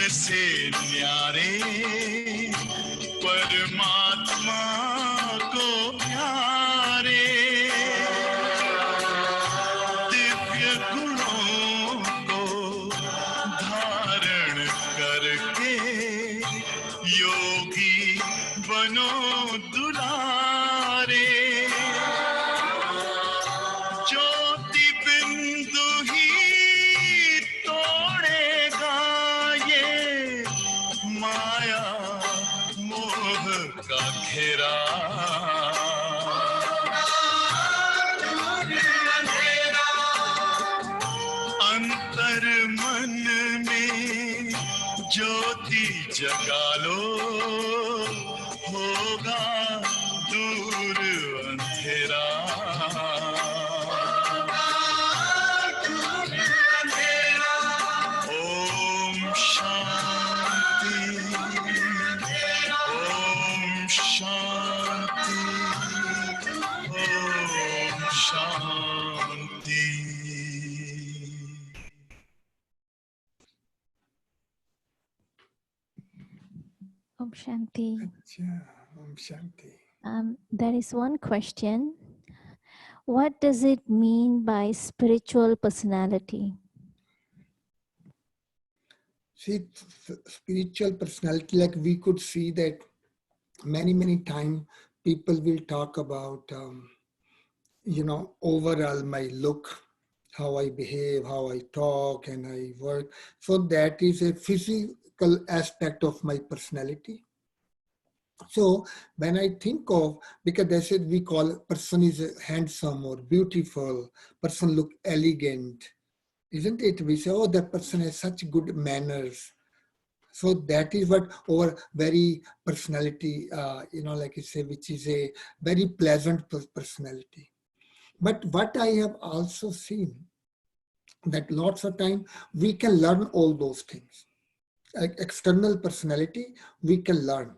Speaker 3: उनसे न्यारे परमात्मा को प्यारे दिव्य गुणों को धारण करके योगी बनो दुलारे ज्योति बिंदु ही तोड़ेगा ये माया मोह का घेरा अंतर मन में ज्योति जगा लो होगा दूर अंधेरा Om Shanti Om Shanti Om Shanti
Speaker 2: Om Shanti.
Speaker 1: Acha, Om Shanti.
Speaker 2: There is one question. What does it mean by spiritual personality?
Speaker 1: See, spiritual personality, like we could see that many times people will talk about, overall my look, how I behave, how I talk, and I work. So that is a physical aspect of my personality. So when I think of, because that's it, we call person is handsome or beautiful, person look elegant, isn't it? We say, oh, that person has such good manners. So that is what our very personality, like you say, which is a very pleasant personality. But what I have also seen, that lots of time we can learn all those things. Like external personality, we can learn.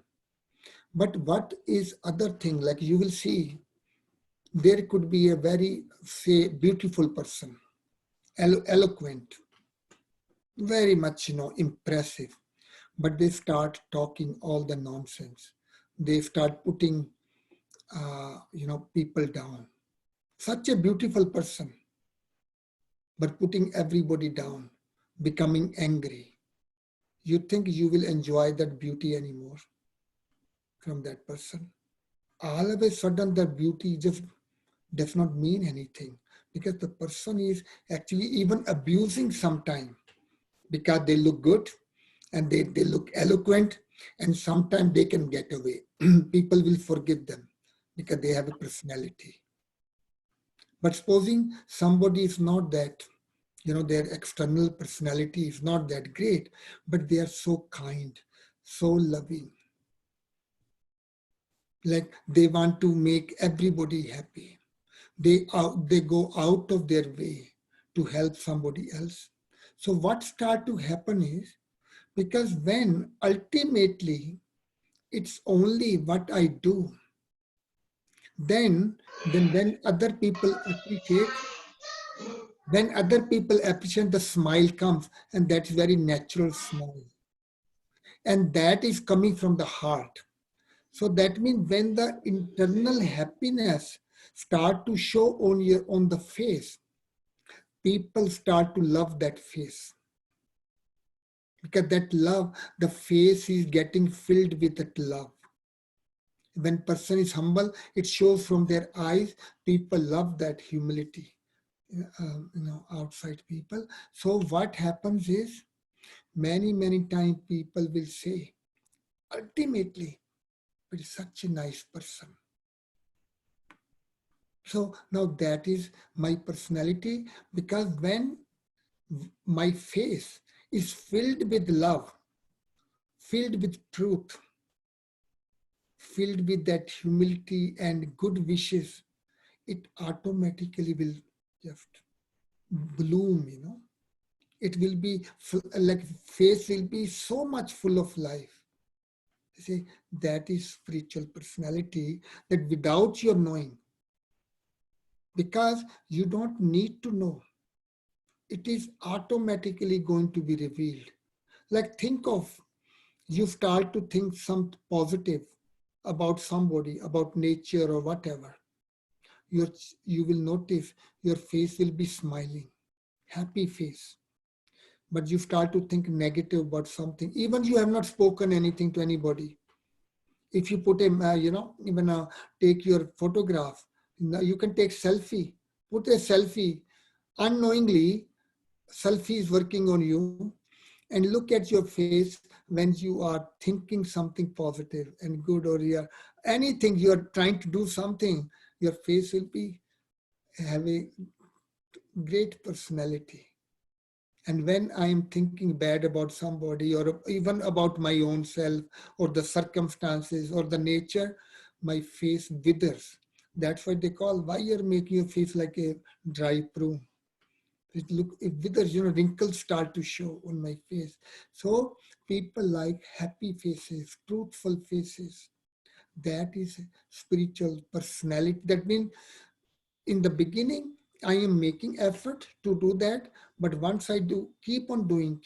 Speaker 1: But what is other thing, like you will see, there could be a very, say, beautiful person, eloquent, very much, impressive, but they start talking all the nonsense. They start putting, people down. Such a beautiful person, but putting everybody down, becoming angry. You think you will enjoy that beauty anymore from that person? All of a sudden, the beauty just does not mean anything, because the person is actually even abusing sometime, because they look good and they look eloquent, and sometimes they can get away. People will forgive them because they have a personality. But supposing somebody is not that, their external personality is not that great, but they are so kind, so loving. Like they want to make everybody happy. They go out of their way to help somebody else. So what start to happen is, because when ultimately it's only what I do, then when other people appreciate, the smile comes, and that's very natural smile. And that is coming from the heart. So that means when the internal happiness start to show on the face, people start to love that face. Because that love, the face is getting filled with that love. When person is humble, it shows from their eyes. People love that humility, outside people. So what happens is, many times people will say, ultimately, but he's such a nice person. So now that is my personality, because when my face is filled with love, filled with truth, filled with that humility and good wishes, it automatically will just bloom, It will be like face will be so much full of life. You see, that is spiritual personality, that without your knowing, because you don't need to know, it is automatically going to be revealed. Like think of, you start to think some positive about somebody, about nature or whatever. You will notice your face will be smiling, happy face. But you start to think negative about something. Even you have not spoken anything to anybody. If you put even take your photograph, you can take selfie, put a selfie, unknowingly, selfie is working on you, and look at your face when you are thinking something positive and good, or anything, you are trying to do something, your face will be have a great personality. And when I am thinking bad about somebody or even about my own self or the circumstances or the nature, my face withers. That's what they call, why you're making your face like a dry prune. It withers, wrinkles start to show on my face. So people like happy faces, truthful faces. That is spiritual personality. That means in the beginning, I am making effort to do that. But once I do, keep on doing,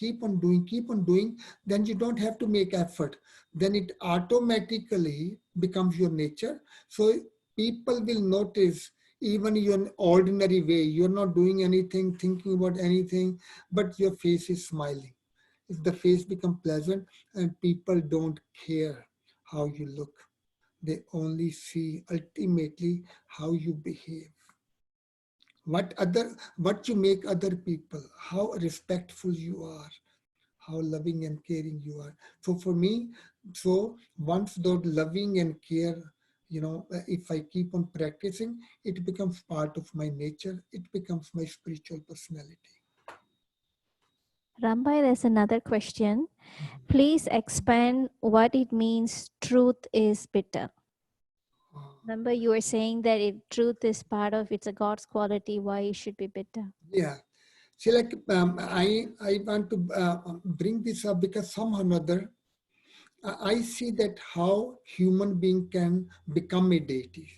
Speaker 1: then you don't have to make effort. Then it automatically becomes your nature. So people will notice, even in ordinary way, you're not doing anything, thinking about anything, but your face is smiling. If the face becomes pleasant, and people don't care how you look. They only see ultimately how you behave. What you make other people, how respectful you are, how loving and caring you are. So for me, so once that loving and care, if I keep on practicing, it becomes part of my nature, it becomes my spiritual personality.
Speaker 2: Rambai, there's another question. Please expand what it means truth is bitter. Remember, you were saying that truth is part of, it's a God's quality, why it should be bitter.
Speaker 1: Yeah. See, like I want to bring this up because somehow or another, I see that how human being can become a deity.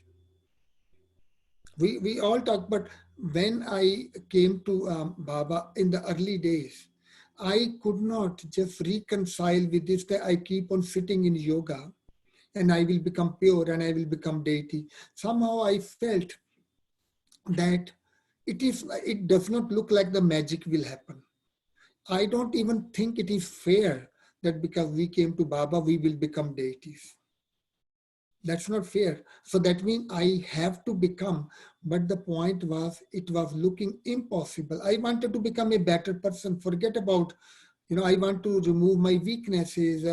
Speaker 1: We all talk, but when I came to Baba in the early days, I could not just reconcile with this that I keep on sitting in yoga and I will become pure and I will become deity. Somehow I felt that it does not look like the magic will happen. I don't even think it is fair that because we came to Baba, we will become deities. That's not fair. So that means I have to become, but the point was, it was looking impossible. I wanted to become a better person, forget about, I want to remove my weaknesses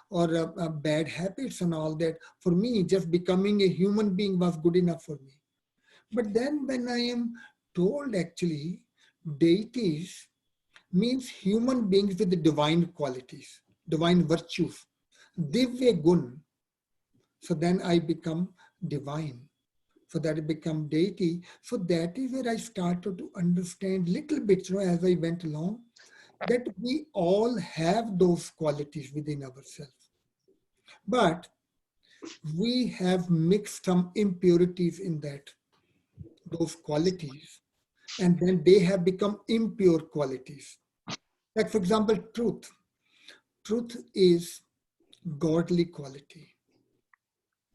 Speaker 1: or bad habits and all that. For me, just becoming a human being was good enough for me. But then when I am told actually, deities means human beings with the divine qualities, divine virtues, divya gun. So then I become divine. So that I become deity. So that is where I started to understand little bit, as I went along, that we all have those qualities within ourselves. But we have mixed some impurities in those qualities, and then they have become impure qualities. Like for example, truth. Truth is godly quality.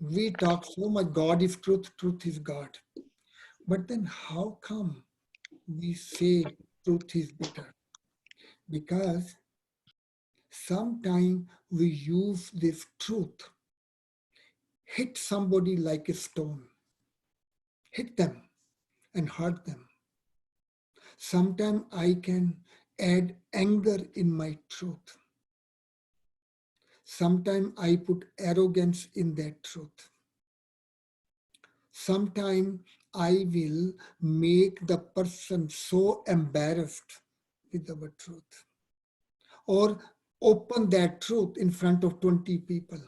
Speaker 1: We talk so much, God is truth, truth is God. But then how come we say truth is bitter? Because sometimes we use this truth, hit somebody like a stone, hit them and hurt them. Sometimes I can add anger in my truth. Sometimes I put arrogance in that truth. Sometimes I will make the person so embarrassed with our truth, or open that truth in front of 20 people.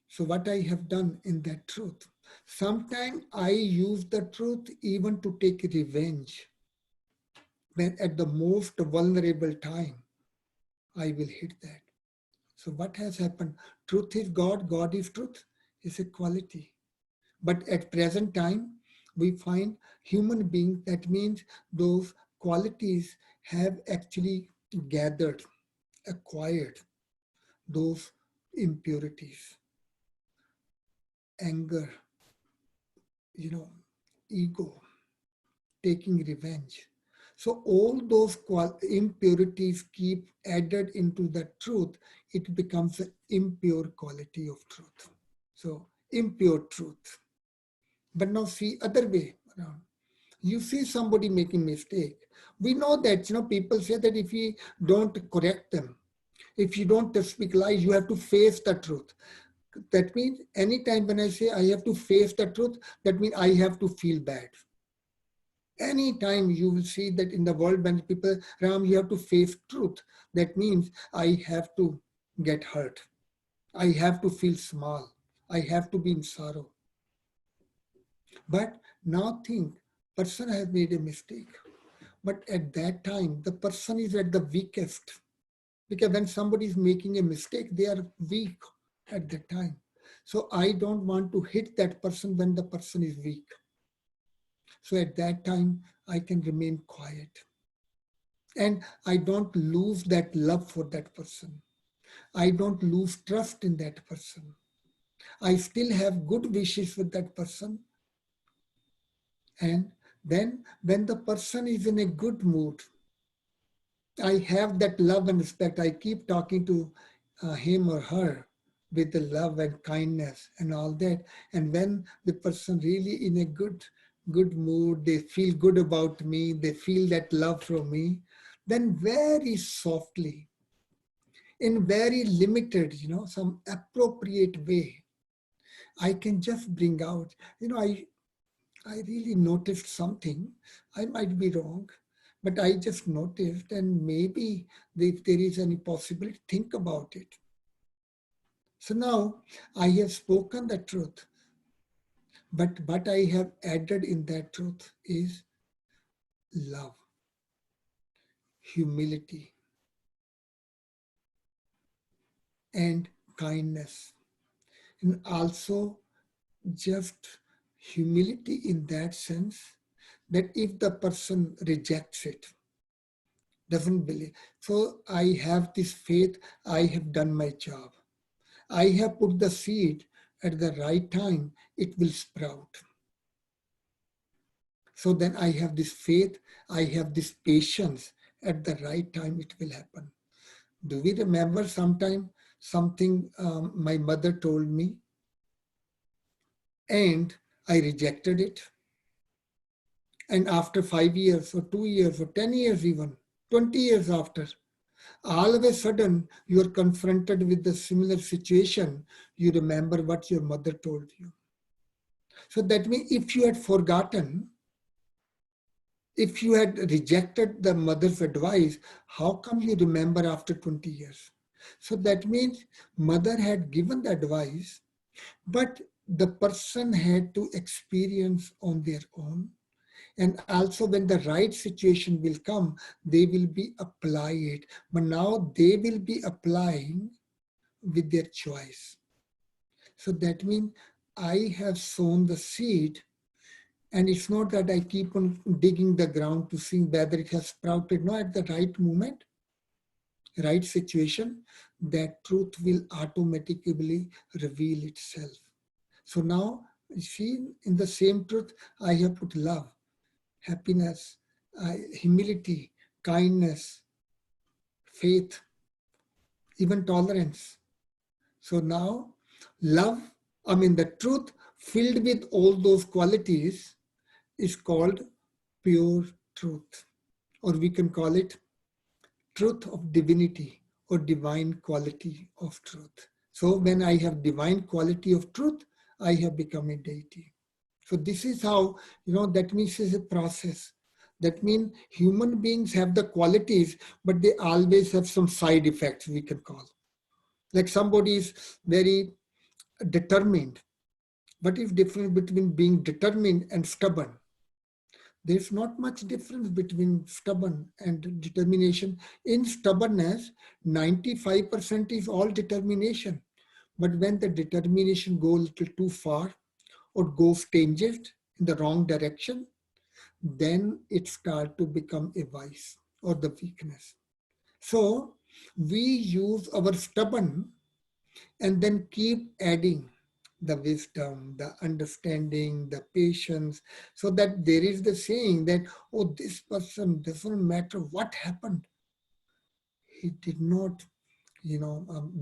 Speaker 1: So what I have done in that truth, sometimes I use the truth even to take revenge. When at the most vulnerable time, I will hit that. So what has happened? Truth is God, God is truth, is a quality. But at present time, we find human beings, that means those qualities have actually gathered. acquired those impurities, anger, ego, taking revenge. So all those impurities keep added into the truth, it becomes an impure quality of truth. So impure truth. But now see other way around. You see somebody making mistake. We know that, people say that if you don't correct them, if you don't speak lies, you have to face the truth. That means anytime when I say I have to face the truth, that means I have to feel bad. Anytime you will see that in the world when people, Ram, you have to face truth. That means I have to get hurt. I have to feel small. I have to be in sorrow. But now think, person has made a mistake. But at that time, the person is at the weakest. Because when somebody is making a mistake, they are weak at that time. So I don't want to hit that person when the person is weak. So at that time, I can remain quiet. And I don't lose that love for that person. I don't lose trust in that person. I still have good wishes with that person. And then when the person is in a good mood, I have that love and respect. I keep talking to him or her with the love and kindness and all that. And when the person really in a good mood, they feel good about me, they feel that love from me, then very softly, in very limited, some appropriate way, I can just bring out, I really noticed something. I might be wrong, but I just noticed, and maybe if there is any possibility, think about it. So now I have spoken the truth, but what I have added in that truth is love, humility, and kindness, and also just humility in that sense that if the person rejects it, doesn't believe. So I have this faith, I have done my job. I have put the seed at the right time, it will sprout. So then I have this faith, I have this patience, at the right time it will happen. Do we remember sometime something my mother told me and I rejected it? And after 5 years or 2 years or 10 years even, 20 years after, all of a sudden you are confronted with the similar situation, you remember what your mother told you. So that means if you had forgotten, if you had rejected the mother's advice, how come you remember after 20 years? So that means mother had given the advice, but the person had to experience on their own. And also when the right situation will come, they will be apply it. But now they will be applying with their choice. So that means I have sown the seed, and it's not that I keep on digging the ground to see whether it has sprouted. No, at the right moment, right situation, that truth will automatically reveal itself. So now, you see, in the same truth, I have put love, happiness, humility, kindness, faith, even tolerance. So now, the truth filled with all those qualities is called pure truth, or we can call it truth of divinity or divine quality of truth. So when I have divine quality of truth, I have become a deity. So this is how, that means it's a process. That means human beings have the qualities, but they always have some side effects, we can call. Like somebody is very determined. What is difference between being determined and stubborn? There's not much difference between stubborn and determination. In stubbornness, 95% is all determination. But when the determination goes a little too far or goes tangent in the wrong direction, then it starts to become a vice or the weakness. So We use our stubborn and then keep adding the wisdom, the understanding, the patience, so that there is the saying that, oh, this person, doesn't matter what happened, he did not,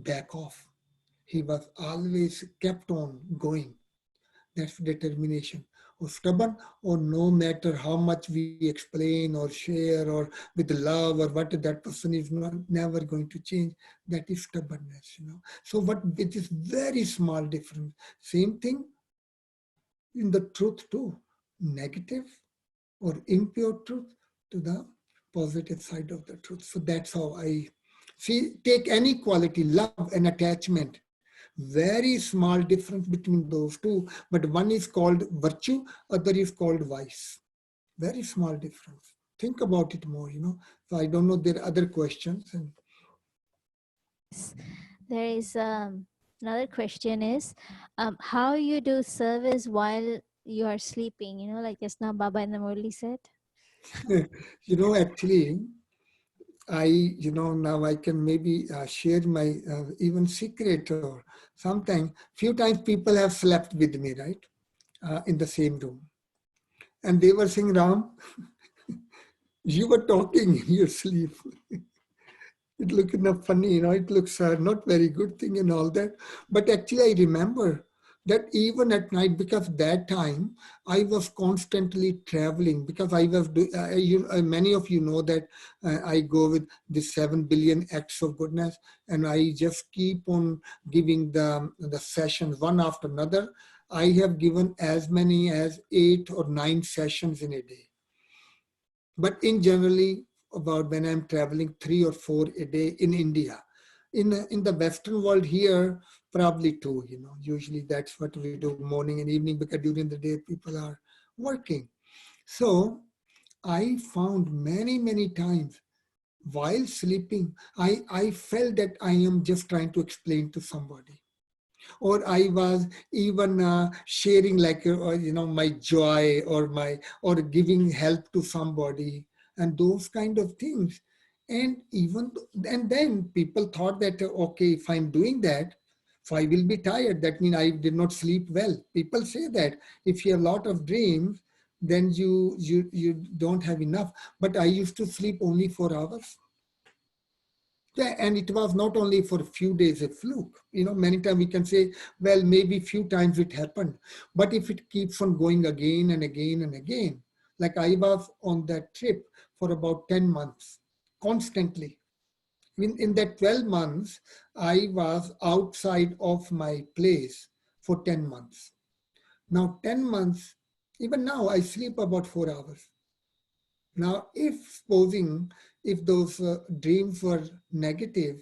Speaker 1: back off. He was always kept on going. That's determination. Or stubborn, or no matter how much we explain or share or with love or what, that person is not never going to change. That is stubbornness. So what, it is very small difference. Same thing in the truth too. Negative or impure truth to the positive side of the truth. So that's how I see, take any quality, love and attachment. Very small difference between those two, but one is called virtue, other is called vice. Very small difference. Think about it more. So I don't know, there are other questions. And
Speaker 2: there is another question is, how you do service while you are sleeping, like just now Baba and the Murli said.
Speaker 1: Actually, now I can maybe share my even secret, or sometimes, few times people have slept with me, right? In the same room. And they were saying, Ram, you were talking in your sleep. It looked funny, it looks not very good thing and all that. But actually I remember that even at night, because that time I was constantly traveling, because I was, many of you know that I go with the 7 billion acts of goodness, and I just keep on giving the sessions one after another. I have given as many as 8 or 9 sessions in a day. But in generally, about when I'm traveling, 3 or 4 a day in India. In the Western world here, probably 2, usually that's what we do morning and evening, because during the day people are working. So I found many times while sleeping, I felt that I am just trying to explain to somebody. Or I was even sharing like, my joy or giving help to somebody and those kind of things. And then people thought that, okay, if I'm doing that, so I will be tired. That means I did not sleep well. People say that if you have a lot of dreams, then you don't have enough. But I used to sleep only 4 hours. Yeah, and it was not only for a few days a fluke. Many times we can say, well, maybe few times it happened. But if it keeps on going again and again and again, like I was on that trip for about 10 months, constantly. In that 12 months, I was outside of my place for 10 months. Now 10 months, even now I sleep about 4 hours. Now, if those dreams were negative,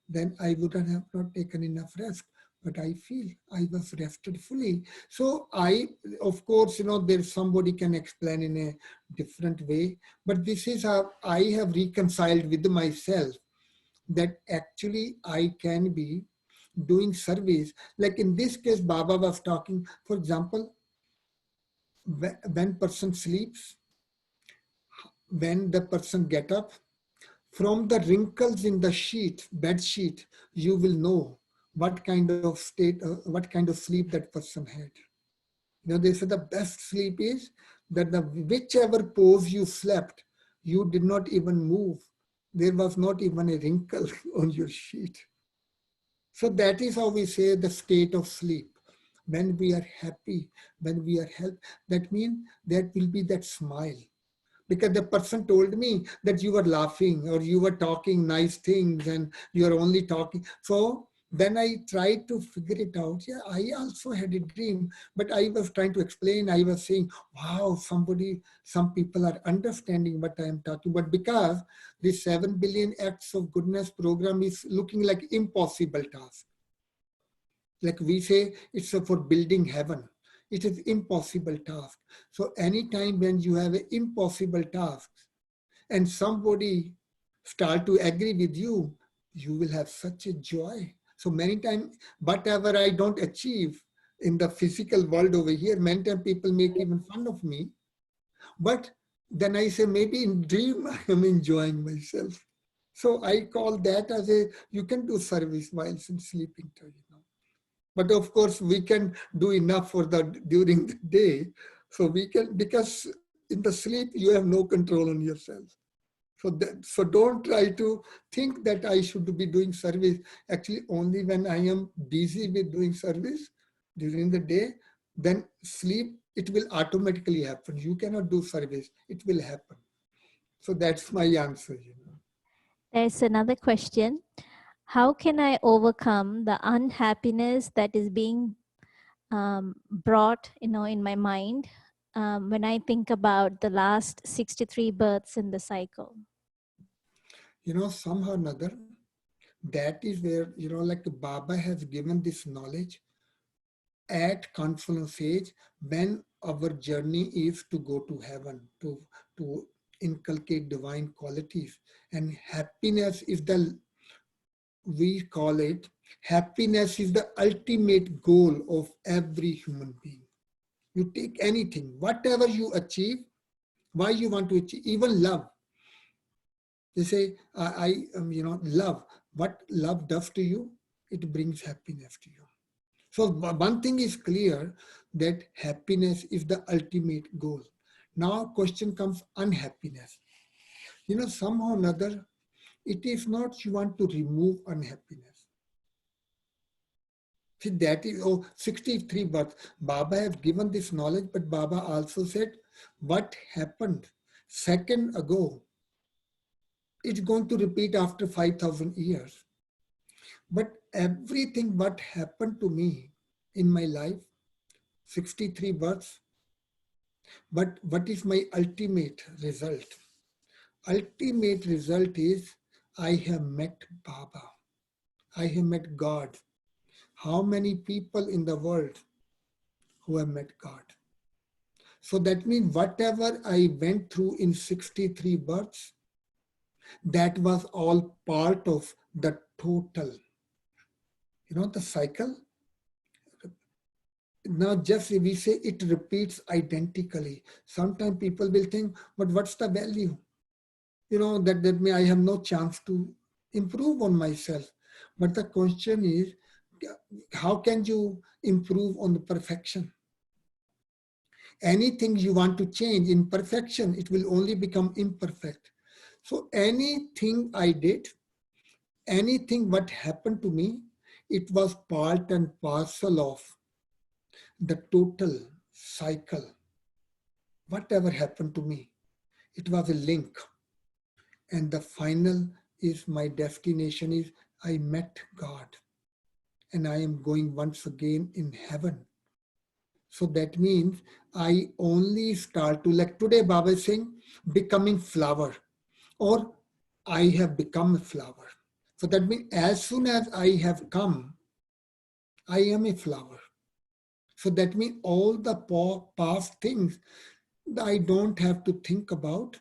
Speaker 1: then I wouldn't have not taken enough rest. But I feel I was rested fully. So of course, there's somebody can explain in a different way. But this is how I have reconciled with myself, that actually I can be doing service. Like in this case, Baba was talking, for example, when person sleeps, when the person get up, from the wrinkles in the bed sheet, you will know what kind of what kind of sleep that person had. They say the best sleep is that whichever pose you slept, you did not even move. There was not even a wrinkle on your sheet. So that is how we say the state of sleep. When we are happy, when we are healthy, that means there will be that smile. Because the person told me that you were laughing or you were talking nice things and you are only talking. So then I tried to figure it out. Yeah, I also had a dream, but I was trying to explain. I was saying, wow, some people are understanding what I am talking about, because this 7 billion acts of goodness program is looking like impossible task. Like we say, it's for building heaven. It is impossible task. So anytime when you have an impossible task and somebody start to agree with you, you will have such a joy. So many times, whatever I don't achieve in the physical world over here, many times people make even fun of me. But then I say, maybe in dream, I am enjoying myself. So I call that as you can do service while sleeping too, But of course, we can do enough for during the day. So we can, because in the sleep, you have no control on yourself. So don't try to think that I should be doing service. Actually, only when I am busy with doing service during the day, then sleep, it will automatically happen. You cannot do service, it will happen. So that's my answer.
Speaker 2: There's another question. How can I overcome the unhappiness that is being brought, in my mind when I think about the last 63 births in the cycle?
Speaker 1: Somehow or another, that is where, like Baba has given this knowledge at confluence age, when our journey is to go to heaven, to inculcate divine qualities. And happiness is we call it, happiness is the ultimate goal of every human being. You take anything, whatever you achieve, why you want to achieve, even love. They say, love. What love does to you, it brings happiness to you. So one thing is clear, that happiness is the ultimate goal. Now question comes unhappiness. Somehow or another, it is not you want to remove unhappiness. See, that is, 63 births. Baba has given this knowledge, but Baba also said, what happened second ago, it's going to repeat after 5,000 years. But everything what happened to me in my life, 63 births, but what is my ultimate result? Ultimate result is I have met Baba. I have met God. How many people in the world who have met God? So that means whatever I went through in 63 births, that was all part of the total. The cycle. Now just we say it repeats identically. Sometimes people will think, but what's the value? That may I have no chance to improve on myself. But the question is, how can you improve on the perfection? Anything you want to change in perfection, it will only become imperfect. So anything I did, anything what happened to me, it was part and parcel of the total cycle. Whatever happened to me, it was a link. And the final is my destination is I met God. And I am going once again in heaven. So that means I only start to, like today Baba is saying, becoming flower, or I have become a flower. So that means as soon as I have come, I am a flower. So that means all the past things I don't have to think about.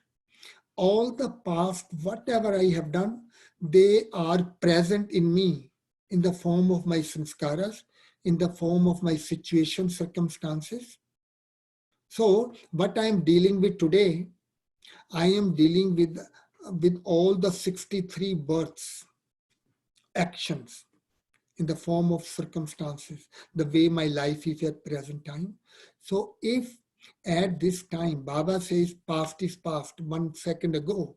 Speaker 1: All the past, whatever I have done, they are present in me in the form of my sanskaras, in the form of my situation, circumstances. So what I am dealing with today, I am dealing with all the 63 births, actions in the form of circumstances, the way my life is at present time. So if at this time, Baba says past is past 1 second ago,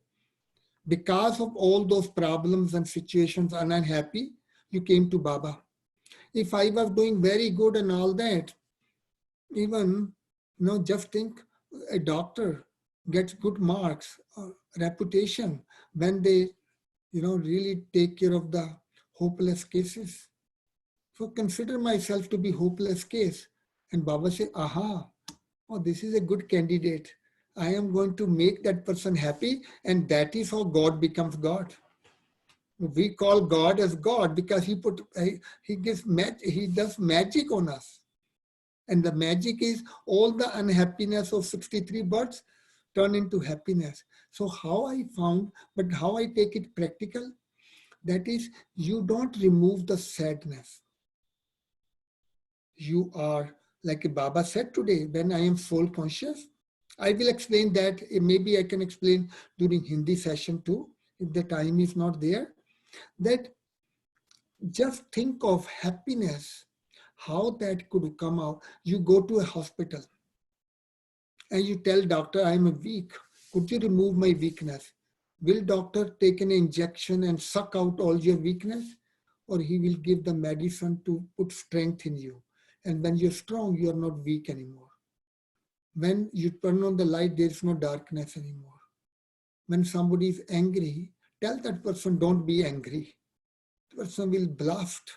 Speaker 1: because of all those problems and situations and unhappy, you came to Baba. If I was doing very good and all that, even, just think a doctor gets good marks, reputation when they, really take care of the hopeless cases. So consider myself to be hopeless case. And Baba say, aha, oh, this is a good candidate. I am going to make that person happy, and that is how God becomes God. We call God as God because he does magic on us. And the magic is all the unhappiness of 63 births turn into happiness. So how I found, but how I take it practical, that is, you don't remove the sadness. You are, like Baba said today, when I am soul conscious, I will explain that. Maybe I can explain during Hindi session too, if the time is not there, that just think of happiness, how that could come out. You go to a hospital and you tell doctor, I am weak. Could you remove my weakness? Will doctor take an injection and suck out all your weakness? Or he will give the medicine to put strength in you. And when you're strong, you're not weak anymore. When you turn on the light, there's no darkness anymore. When somebody is angry, tell that person, don't be angry. The person will blast.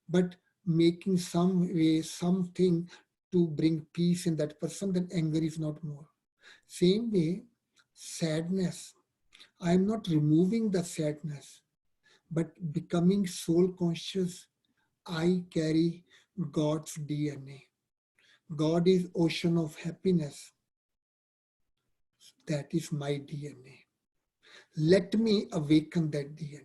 Speaker 1: But making some way, something to bring peace in that person, then anger is not more. Same way, sadness. I am not removing the sadness, but becoming soul conscious. I carry God's DNA. God is ocean of happiness. That is my DNA. Let me awaken that DNA.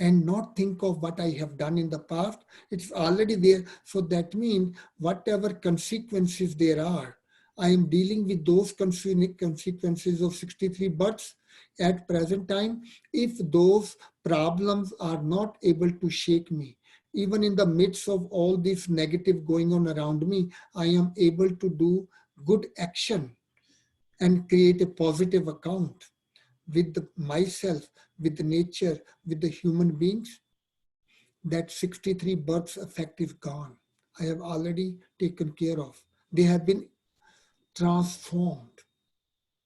Speaker 1: And not think of what I have done in the past. It's already there. So that means whatever consequences there are, I am dealing with those consequences of 63 births at present time. If those problems are not able to shake me, even in the midst of all this negative going on around me, I am able to do good action and create a positive account with myself, with the nature, with the human beings. That 63 births effect is gone. I have already taken care of. They have been transformed.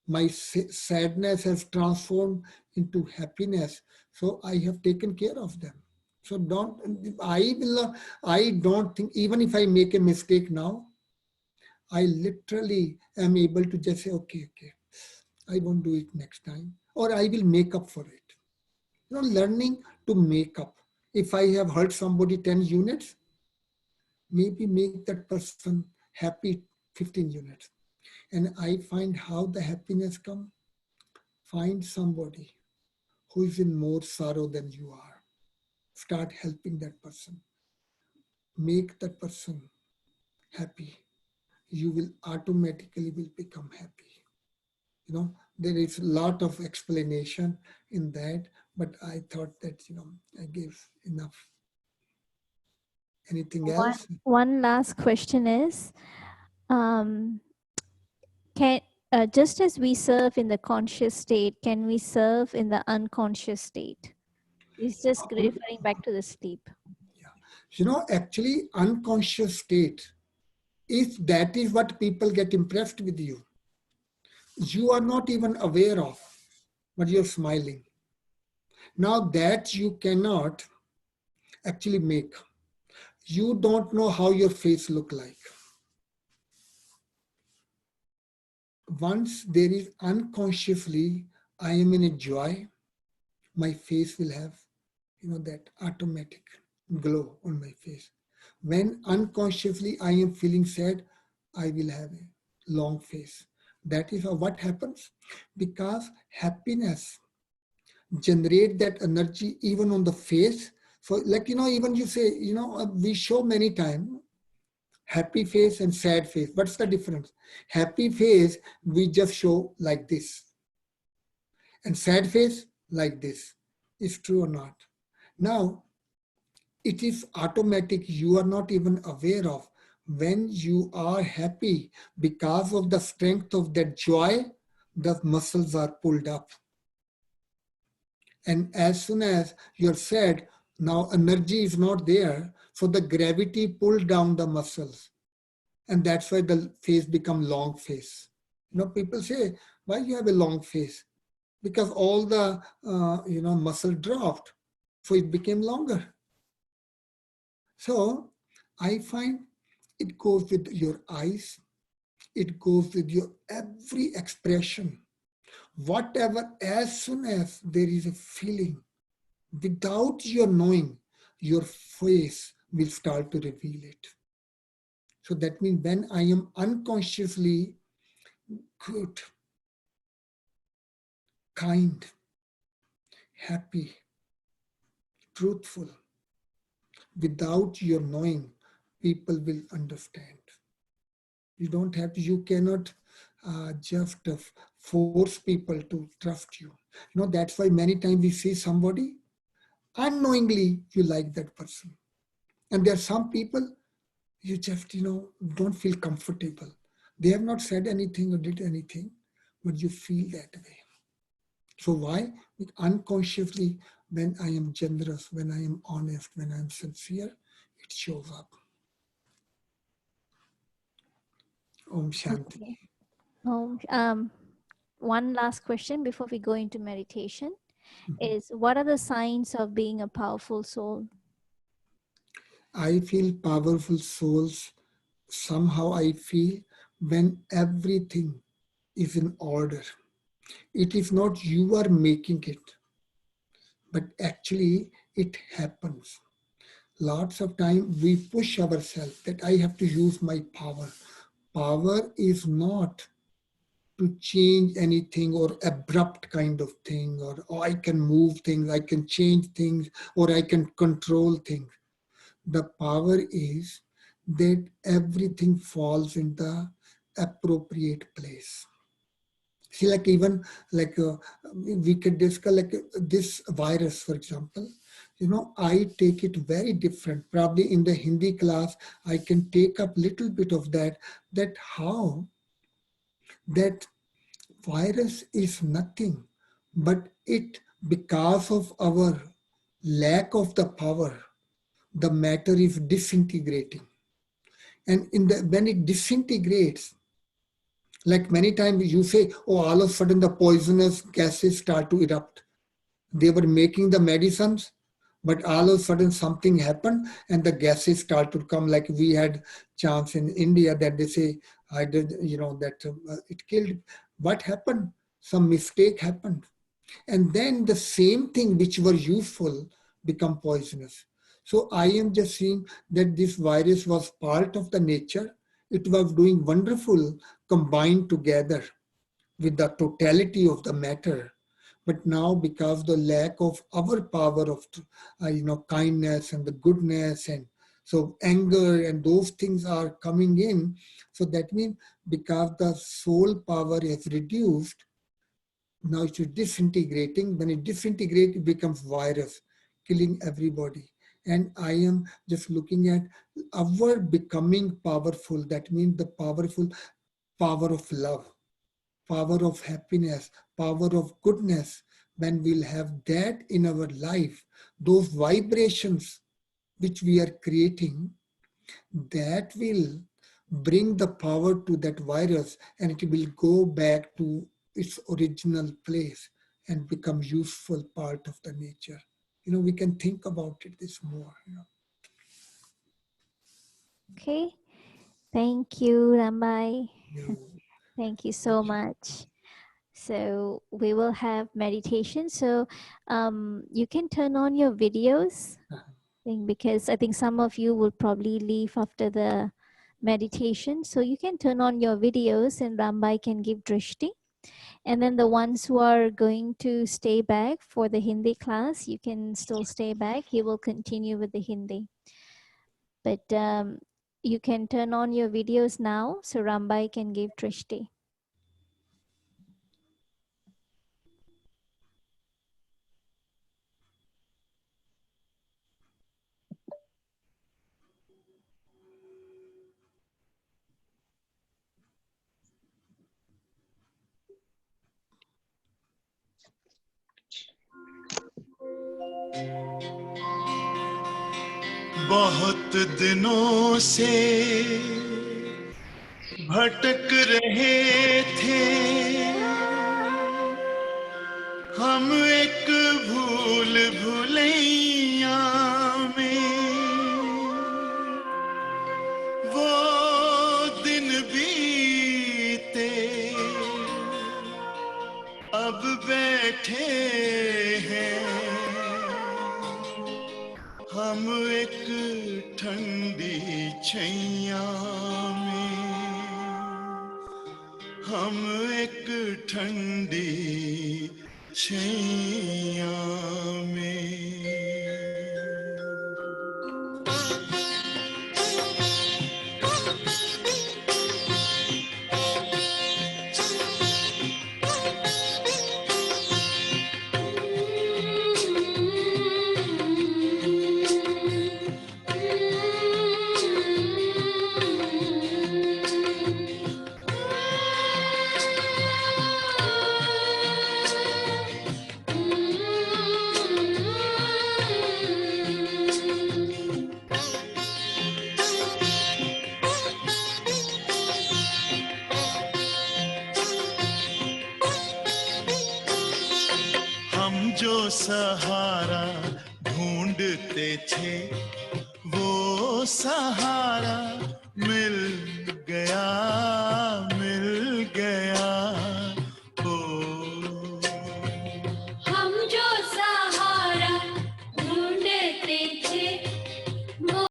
Speaker 1: My sadness has transformed into happiness. So I have taken care of them. So I don't think, even if I make a mistake now, I literally am able to just say, okay, I won't do it next time, or I will make up for it. Learning to make up. If I have hurt somebody 10 units, maybe make that person happy 15 units. And I find how the happiness comes. Find somebody who is in more sorrow than you are. Start helping that person. Make that person happy. You will automatically will become happy. There is a lot of explanation in that, but I thought that, I gave enough. Anything else?
Speaker 2: One last question is, can just as we serve in the conscious state, can we serve in the unconscious state? It's just referring back to the sleep.
Speaker 1: Yeah. Actually, unconscious state, if that is what people get impressed with you, you are not even aware of, but you're smiling. Now that you cannot actually make. You don't know how your face look like. Once there is unconsciously, I am in a joy, my face will have, that automatic glow on my face. When unconsciously I am feeling sad, I will have a long face. That is what happens, because happiness generate that energy even on the face. So even you say, we show many times happy face and sad face. What's the difference? Happy face, we just show like this. And sad face, like this. Is true or not? Now, it is automatic. You are not even aware of. When you are happy, because of the strength of that joy, the muscles are pulled up. And as soon as you're sad, now energy is not there. So the gravity pulled down the muscles. And that's why the face become long face. People say, why you have a long face? Because all the, muscle dropped. So it became longer. So I find it goes with your eyes. It goes with your every expression. Whatever, as soon as there is a feeling, without your knowing, your face will start to reveal it. So that means when I am unconsciously good, kind, happy, truthful, without your knowing, people will understand. You don't have to, you cannot just force people to trust you. You know, that's why many times we see somebody, unknowingly you like that person. And there are some people you just, don't feel comfortable. They have not said anything or did anything, but you feel that way. So why? Unconsciously, when I am generous, when I am honest, when I am sincere, it shows up. Om Shanti.
Speaker 2: Okay. One last question before we go into meditation is, what are the signs of being a powerful soul?
Speaker 1: I feel powerful souls, somehow I feel when everything is in order. It is not you are making it, but actually it happens. Lots of time we push ourselves that I have to use my power. Power is not to change anything or abrupt kind of thing, or oh, I can move things, I can change things, or I can control things. The power is that everything falls in the appropriate place. See, like even like we could discuss like this virus, for example. I take it very different. Probably in the Hindi class, I can take up little bit of that how that virus is nothing, but it, because of our lack of the power, the matter is disintegrating. And when it disintegrates, like many times you say, oh, all of a sudden the poisonous gases start to erupt. They were making the medicines, but all of a sudden something happened and the gases start to come. Like we had chance in India that they say, I did, that it killed. What happened? Some mistake happened. And then the same thing which were useful become poisonous. So I am just seeing that this virus was part of the nature. It was doing wonderful combined together with the totality of the matter. But now, because the lack of our power of kindness and the goodness, and so anger and those things are coming in. So that means because the soul power is reduced, now it is disintegrating. When it disintegrates, it becomes virus, killing everybody. And I am just looking at our becoming powerful. That means the powerful power of love, power of happiness, power of goodness. When we'll have that in our life, those vibrations which we are creating, that will bring the power to that virus, and it will go back to its original place and become useful part of the nature. We can think about it this more.
Speaker 2: Okay. Thank you, Rambai.
Speaker 1: You
Speaker 2: Thank you so much. So we will have meditation. So you can turn on your videos, because I think some of you will probably leave after the meditation. So you can turn on your videos and Rambai can give drishti. And then the ones who are going to stay back for the Hindi class, you can still stay back. He will continue with the Hindi. But you can turn on your videos now so Rambai can give drishti.
Speaker 3: बहुत दिनों से भटक रहे थे हम एक भूल भुलैया में, वो दिन बीते अब बैठे हैं हम एक ठंडी छैया में, हम एक ठंडी छैया में। जो सहारा ढूंढते थे वो सहारा मिल गया।